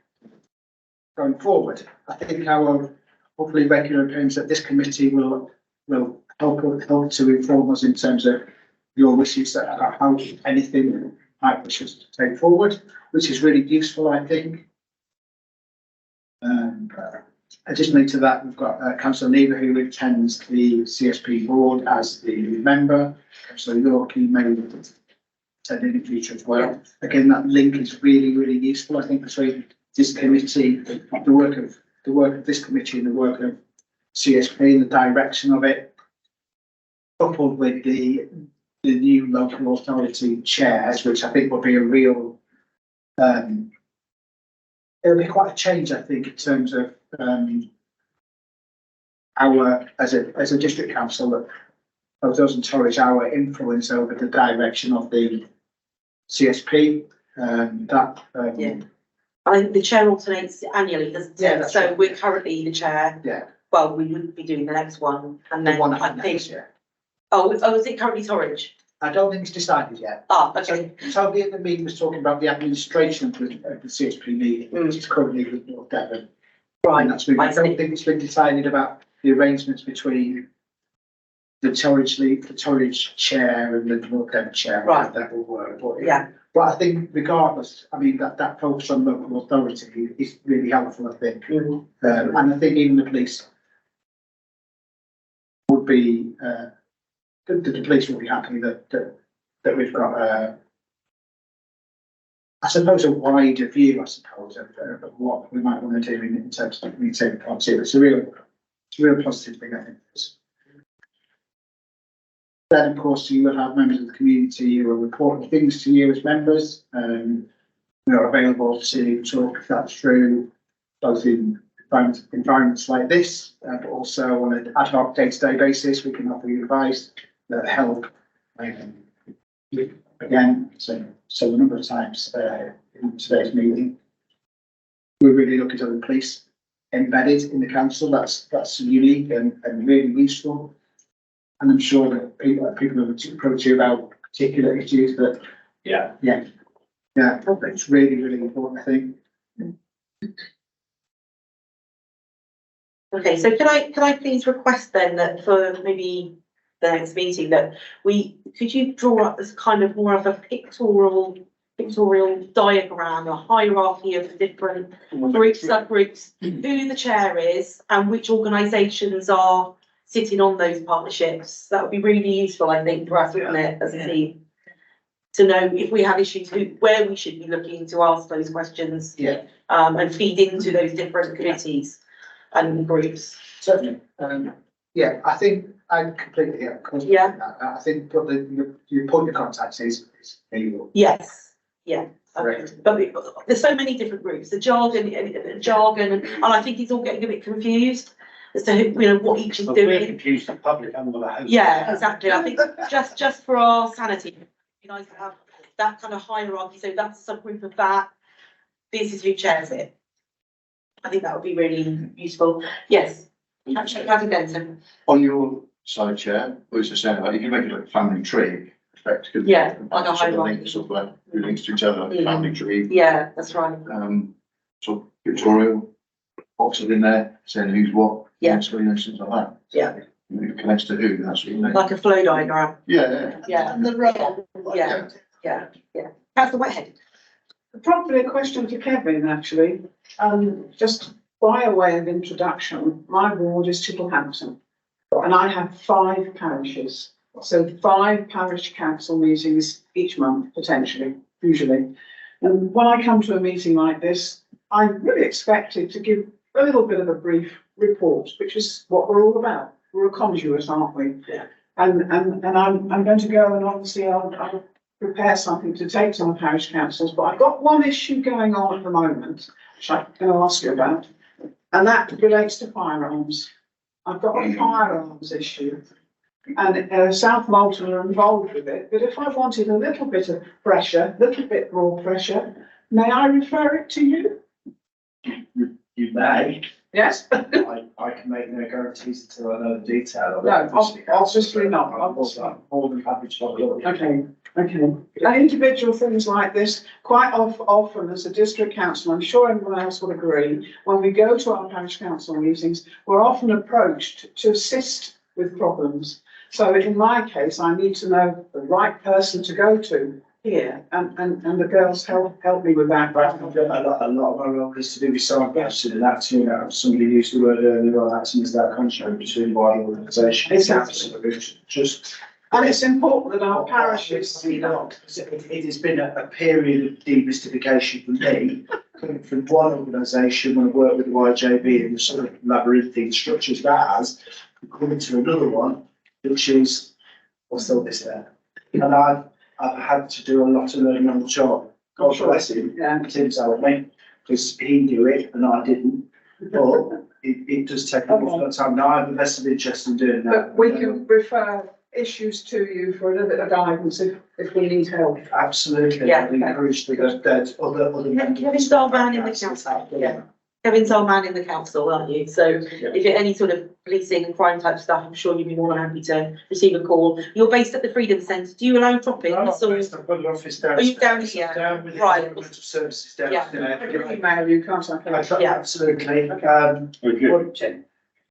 going forward. I think our hopefully regular appearance at this committee will help to inform us in terms of your wishes about how anything might wish us to take forward, which is really useful, I think. Additionally to that, we've got Councillor Lever, who attends the CSP board as the member. So York, you may attend in the future as well. Again, that link is really, really useful, I think, between this committee, the work of this committee and the work of CSP and the direction of it, coupled with the new local authority chairs, which I think will be a real, it'll be quite a change, I think, in terms of our, as a district council, of those encourage our influence over the direction of the CSP. Yeah. I think the chair alternates annually, doesn't Yeah, it? that's So right. we're currently the chair. Yeah. Well, we wouldn't be doing the next one, and The then one I that think, happens, yeah. oh, is it currently Torridge? I don't think it's decided yet. Ah, okay. Toby at the meeting was talking about the administration of the CSP meeting, which is currently with North Devon. Right. And that's been, I I don't see. think it's been decided about the arrangements between the Torridge chair and the North Devon chair. Right. That will work, but Yeah, but I think regardless, I mean, that focus on local authority is really helpful, I think. And I think even the police would be, the police will be happy that we've got, I suppose, a wider view, I suppose, of what we might want to do in terms of community party. It's a real positive thing, I think. Then, of course, you will have members of the community who are reporting things to you as members. We are available to talk that through, both in environments like this, but also on an ad hoc day-to-day basis. We can offer you advice that help. Again, so a number of times in today's meeting, we really look at the police embedded in the council. That's unique and really useful. And I'm sure that people will approach you about particular issues that, yeah, it's really, really important, I think. okay, so can I please request then that for maybe the next meeting that could you draw up this kind of more of a pictorial diagram, a hierarchy of the different groups, subgroups, who the chair is and which organisations are sitting on those partnerships? That would be really useful, I think, for us, wouldn't it, as a team? To know if we have issues, where we should be looking to ask those questions. Yeah. And feed into those different committees and groups. Certainly. Yeah, I think I completely hear. Yeah. I think what your point of contact is illegal. Yes, yeah. Correct. But there's so many different groups, the jargon, and I think it's all getting a bit confused as to who, what each is But we're doing. confused, the public, and what I hope. Yeah, exactly. I think just for our sanity, it'd be nice to have that kind of hierarchy. So that's a subgroup of that. This is who chairs it. I think that would be really useful. Yes. Catherine Benson. On your side, Chair, what was just saying about, you can make it like a family tree effect. couldn't you? Yeah, like a Sort of hierarchy. link, sort of like, who links to each other, like a family tree. Yeah, that's right. Sort of pictorial boxes in there, saying who's what. Yeah. Things like that. Yeah. Who connects to who, that sort of thing. Like a flow diagram. Yeah. Yeah. And the role. Yeah. Councillor Whitehead. Probably a question to Kevin, actually. Just by way of introduction, my ward is Chittlehampton, and I have 5 parishes. So 5 parish council meetings each month, potentially, usually. And when I come to a meeting like this, I'm really expected to give a little bit of a brief report, which is what we're all about. We're a conduit, aren't we? Yeah. And I'm going to go, and obviously I'll prepare something to take to the parish councils, but I've got one issue going on at the moment, which I'm going to ask you about, and that relates to firearms. I've got a firearms issue, and South Molton are involved with it, but if I wanted a little bit of pressure, a little bit more pressure, may I refer it to you? You may. Yes? I can make no guarantees until I know the detail of it. No, obviously not. I'm more than happy to have a look. Okay, okay. And individual things like this, quite often as a district council, I'm sure everyone else would agree, when we go to our parish council meetings, we're often approached to assist with problems. So in my case, I need to know the right person to go to here, and the girls help me with that. A lot of our role is to do with signposting, and that's, you know, somebody used the word earlier on, acting as that contract between wider organisations. It's absolutely just. And it's important that our parishes see that. It has been a period of demystification for me, coming from one organisation when I worked with the YJB and the sort of labyrinthine structures that has, coming to another one, which is, what's all this there? And I've had to do a lot of learning on the job. God bless him, Yeah. Tim's helped me, because he knew it and I didn't. But it does take a lot of time. Now I have a vested interest in doing that. But we can refer issues to you for a little bit of guidance if we need help. Absolutely. Yeah. I encourage the other. Kevin's our man in the council. Yeah. Kevin's our man in the council, aren't you? So if you're any sort of policing and crime type stuff, I'm sure you'd be more than happy to receive a call. You're based at the Freedom Centre. Do you allow drop-ins or? I've got an office down. Are you down here? Down with the Right. Environmental Services down Yeah. there. I can email you, can't I? Yeah. Absolutely. Good, Tim.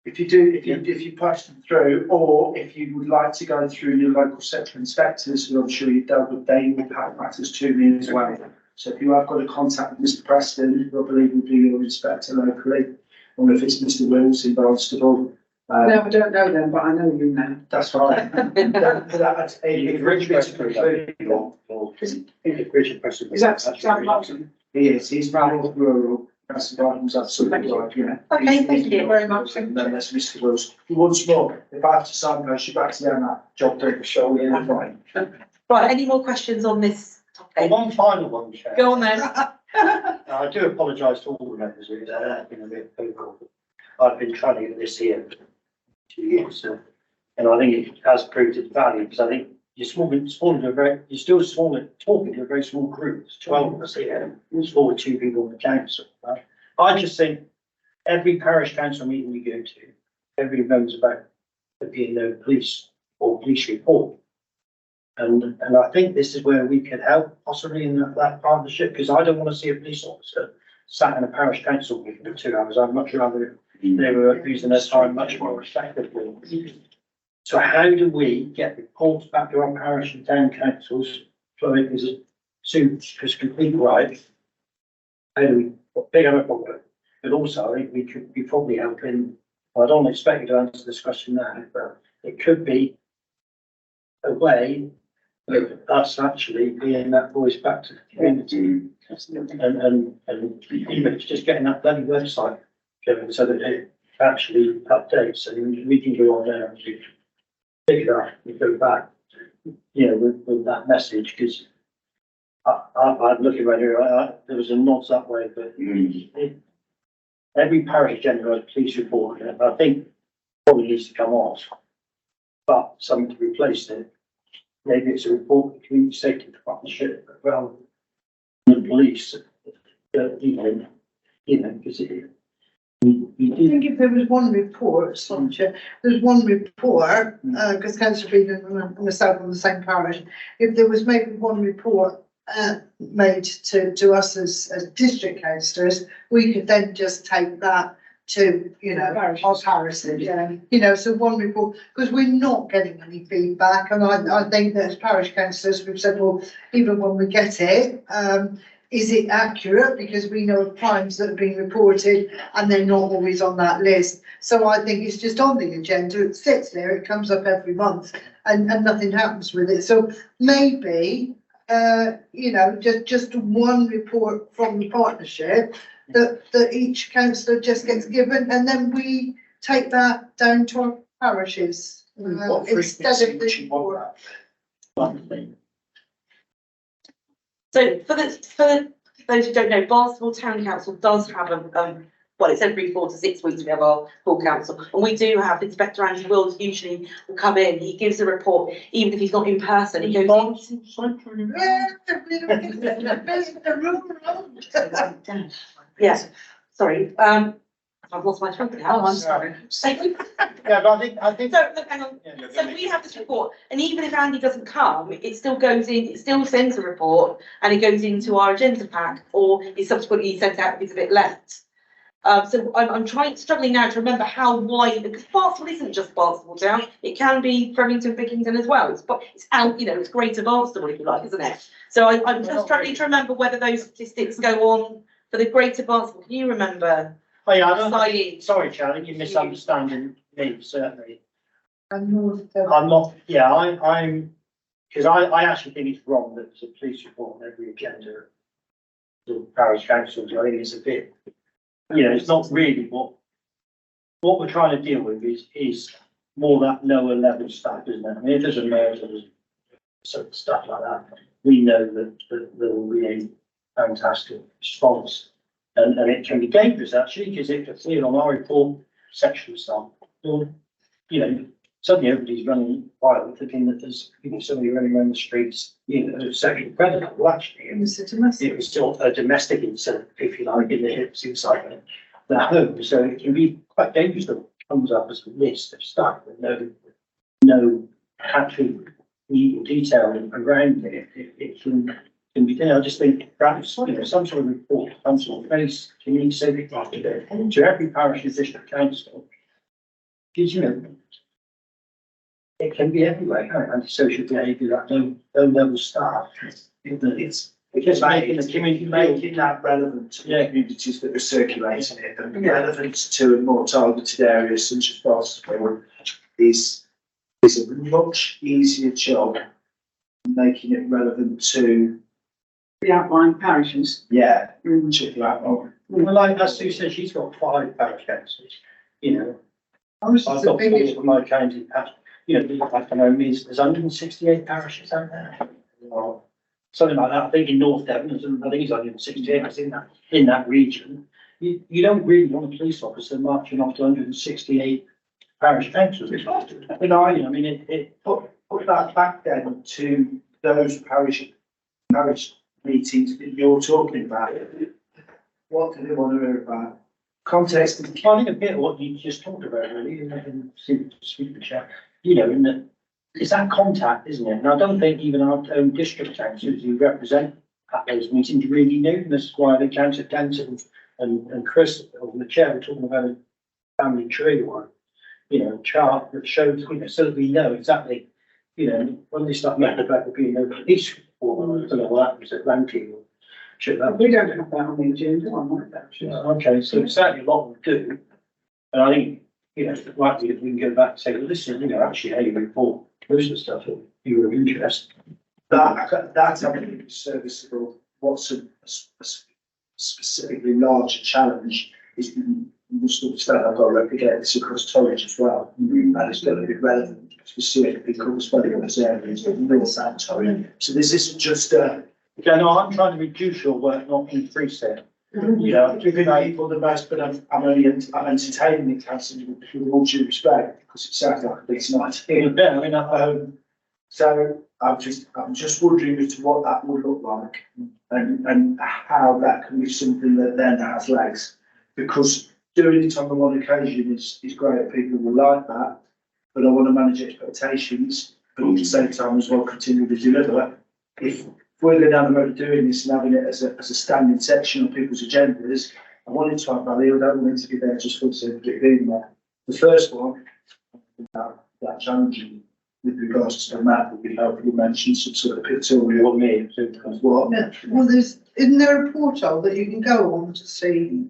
If you push them through, or if you would like to go through your local sector inspectors, who I'm sure you've dealt with, they will pack matters to me as well. So if you have got a contact with Mr. Preston, who I believe will be your inspector locally, or if it's Mr. Wills in Barnstable. No, I don't know them, but I know you now. That's fine. Is that Sam Martin? He is, he's more rural, that's the guidance, absolutely right, yeah. Okay, thank you. Very much. And then there's Mr. Wills. Once more, if I have to signpost you back to them, that job done for sure, yeah, fine. Right, any more questions on this topic? One final one, Chair. Go on then. I do apologise to all the members of it, I've been a bit vocal. I've been trying to get this here for 2 years, and I think it has proved its value, because I think you're talking to a very small group, there's 12 of us here, it's 42 people on the council. Right? I just think every parish council meeting we go to, everybody knows about there being no police or police report. And I think this is where we could help possibly in that partnership, because I don't want to see a police officer sat in a parish council meeting for 2 hours. I'd much rather they were using their time much more effectively. So how do we get reports back to our parish and town councils? So it is Sue's complete right. How do we pick up on it? But also I think we could be probably helping. I don't expect you to answer this question now, but it could be a way of us actually being that voice back to the community. And even if it's just getting that bloody website going so that it actually updates and we can go on there and pick it up and go back, you know, with that message, because I'm looking right here, there was a nod that way, but every parish generally has a police report, and I think probably needs to come off, but something to replace it. Maybe it's a report of community safety partnership, well, the police, you know, because I think if there was one report, Chair, there's one report, because Councillor Freedom and myself on the same parish, if there was maybe one report made to us as district councillors, we could then just take that to, you know, our parishes, you know, so one report, because we're not getting any feedback, and I think that as parish councillors, we've said, well, even when we get it, is it accurate? Because we know of crimes that have been reported and they're not always on that list. So I think it's just on the agenda, it sits there, it comes up every month and nothing happens with it. So maybe, you know, just one report from the partnership that each councillor just gets given, and then we take that down to our parishes. Instead of this report. So for those who don't know, Barnstable Town Council does have well, it's every 4 to 6 weeks we have our full council, and we do have Inspector Andy Wills usually will come in, he gives a report, even if he's not in person, he goes in. Yes, sorry, I've lost my train of Oh, thought. I'm sorry. So, Yeah, but I think. look, hang on. Yeah. So we have this report, and even if Andy doesn't come, it still goes in, it still sends a report, and it goes into our agenda pack, or is subsequently sent out if it's a bit late. So I'm struggling now to remember how wide, because Barnstable isn't just Barnstable Town, it can be Flemington, Bickington as well. It's out, it's Greater Barnstable, if you like, isn't it? So I'm just struggling to remember whether those statistics go on for the Greater Barnstable. Can you remember? Oh, yeah, I don't, Saeed? sorry, Charlie, you're misunderstanding me, certainly. And North, I'm not, yeah, I'm, because I actually think it's wrong that there's a police report on every agenda of the parish councils. I think it's a bit, it's not really what we're trying to deal with is more that lower level stuff, isn't it? I mean, if there's a murder, there's sort of stuff like that, we know that there will be a fantastic response. And it can be dangerous actually, because it can see on our report section stuff, suddenly everybody's running wild, thinking that there's, somebody running around the streets, sexual predator. Well, actually, in the city, must it was still a domestic incident, if you like, in the hips inside the home. So it can be quite dangerous that it comes up as a list of stuff with no actual legal detail around it. It can be, I just think perhaps, some sort of report, some sort of base community safety to every parish and district council. Because, it can be everywhere, antisocial behaviour, that low level staff. It's Just making the community making that relevant to the communities that are circulating it, and relevant to more targeted areas such as Barnstable is a much easier job than making it relevant to, The outlying parishes. check that one. Well, like as Sue said, she's got 5 parish councils, I was I've just got 4 thinking, for my county, I don't know, means there's 168 parishes out there. Or something like that, I think in North Devon, I think it's 168, it's in that region. You don't really want a police officer marching off to 168 parish councils. I mean, it Put that back then to those parish meetings that you're talking about. What do they want to hear about? Context and I think a bit of what you just talked about, really, in the chat, in that it's that contact, isn't it? And I don't think even our own district councillors who represent at those meetings really knew. And this is why the councillor Denton and Chris, on the chair, were talking about a family tree or, chart that shows, so that we know exactly, when they start making about there being no police report, I don't know what happens at Ranking or shit like that. We don't have that on the agenda, I like that. Okay, so certainly a lot will do. And I think, likely if we can go back and say, well, listen, actually, how you report most of the stuff that you were interested. that's absolutely serviceable. What's a specifically larger challenge is you must understand I've got to replicate this across Torwich as well. And it's going to be relevant specifically because many of those areas of North and Torwich. So this isn't just Yeah, no, I'm trying to reduce your work, not increase it. giving people the most, but I'm entertaining the council with all due respect because it sounds like a decent idea. So I'm just wondering as to what that would look like and how that can be something that then has legs. Because doing it on one occasion is great, people will like that, but I want to manage expectations, but at the same time as well continue to deliver. If we're going down the road of doing this and having it as a standing section on people's agendas, I wanted to have value, I don't want it to be there just for the sake of it being there. The first one, that challenging with regards to the map that we hopefully mentioned, some sort of pictorial What me, as well. yeah, well, isn't there a portal that you can go on to see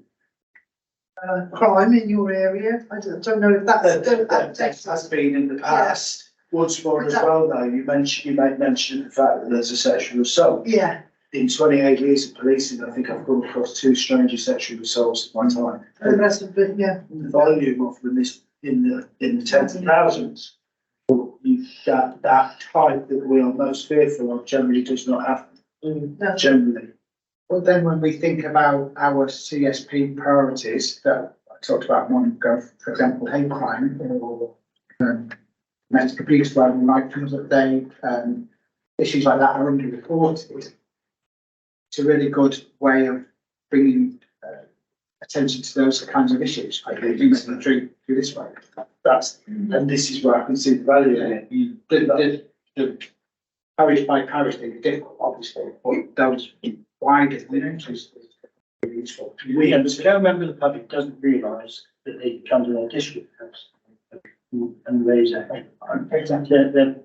crime in your area? I don't know if that's still That has been in the past. Once more as well though, you made mention of the fact that there's a sexual assault. Yeah, In 28 years of policing, I think I've come across 2 stranger sexual assaults in my time. the rest of it, yeah. The volume of them is in the tens of thousands. That type that we are most fearful of generally does not happen, No. generally. But then when we think about our CSP priorities that I talked about a moment ago, for example, hate crime or domestic abuse, where we might feel that issues like that are underreported, it's a really good way of bringing attention to those kinds of issues. I think things are through this way. And this is where I can see the value in it. The parish by parish thing is difficult, obviously, but those wider things is really useful. Yeah, the Chair member of the public doesn't realise that they come to their district house and raise their hand.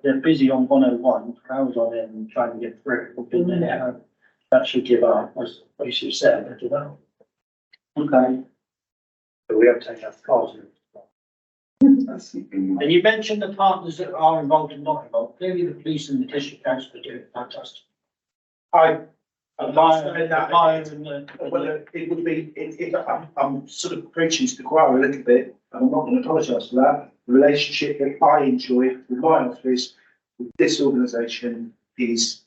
They're busy on 101 for hours on end trying to get through. That should give up, as you said, as well. Okay. But we have to take that positive. And you mentioned the partners that are involved and not involved. Clearly, the police and the district council are doing fantastic. Well, it would be, I'm sort of preaching to the choir a little bit, and I'm not going to apologise for that. The relationship that I enjoy with my office, with this organisation is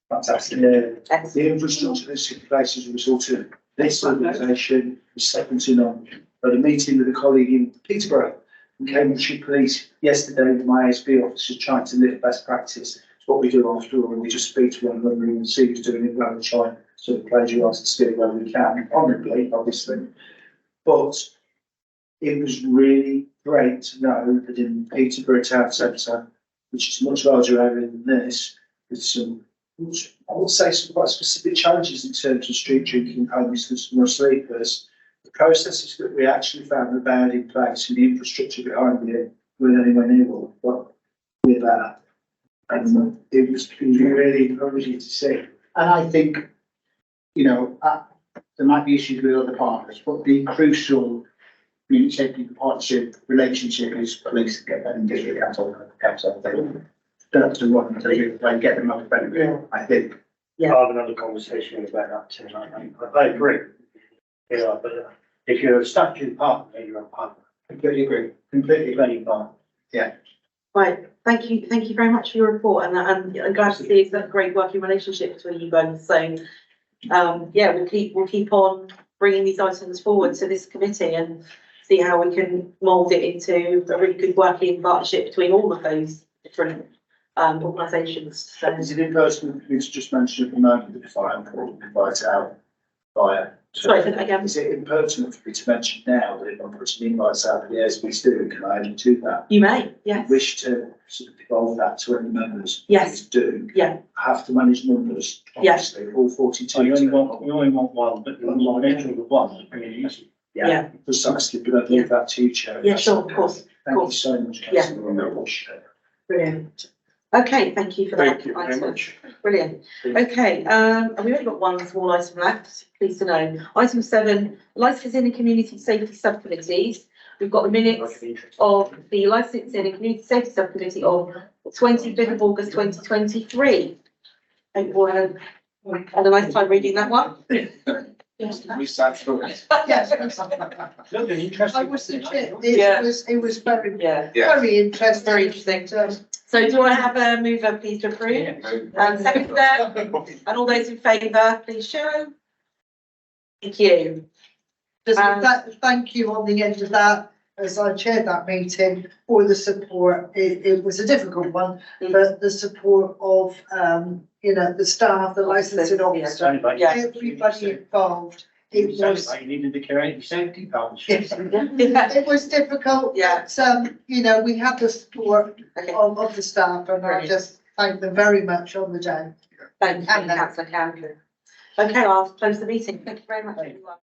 fantastic. The infrastructure that's in place as a result of this organisation is second to none. I had a meeting with a colleague in Peterborough from Cambridgeshire Police yesterday with my ASB officer trying to live best practice. It's what we do after all, and we just speak to one another and see who's doing it well and try and sort of plagiarise the skill where we can, honourably, obviously. But it was really great to know that in Peterborough Town Centre, which is a much larger area than this, with some, I would say, some quite specific challenges in terms of street drinking, homelessness, and sleepers. The processes that we actually found about in place and the infrastructure behind it weren't anywhere near what we're about. And it was really encouraging to see. And I think, you know, there might be issues with other partners, but the crucial community safety partnership relationship is police and district council. That's the one to get them up better, I think. Yeah. I'll have another conversation about that tonight. I agree. Yeah, but if you're a statutory partner, you're a partner. Completely agree. Completely agree. Any partner. Right, thank you very much for your report, and I'm glad to see it's a great working relationship between you both. So, yeah, we'll keep on bringing these items forward to this committee and see how we can mould it into a really good working partnership between all of those different organisations. So, Is it in person, for me to just mention at the moment that if I am called to invite out via. sorry, say that again. Is it impertinent for me to mention now that if I'm putting invites out for the ASB steering, can I add to that? You may, yes. Wish to sort of devolve that to any members. Yes. Please do. Yeah. Have to manage numbers, obviously, all 42. You only want one, but you're not actually the one, it's pretty easy. Yeah. Precisely, but I'd leave that to you, Chair. Yeah, sure, of course. Thank you so much, Yeah. Councillor. Brilliant. Okay, thank you for that. Thank you very item. much. Brilliant. Okay, and we've only got one small item left, pleased to know. Item 7, licensing and community safety subcommittees. We've got the minutes of the licensing and community safety subcommittee of 25th of August 2023. Hope you all had a nice time reading that one. We sat through it. Yes, Look, an interesting. I was, Yeah. it was very, Yeah, Yeah. very interesting. very interesting. So do I have a mover, please, to approve? And second there, and all those in favour, please show. Thank you. Just thank you on the end of that, as I chaired that meeting, for the support. It was a difficult one, but the support of, you know, the staff, the licensing officer, everybody involved. It was, You needed to carry the safety partnership. yes, it was difficult, Yeah. but, you know, we had the support Okay, of the staff, and I just thank them very much on the day. thank you, councillor Cowden. Okay, I'll close the meeting. Thank you very much, everyone.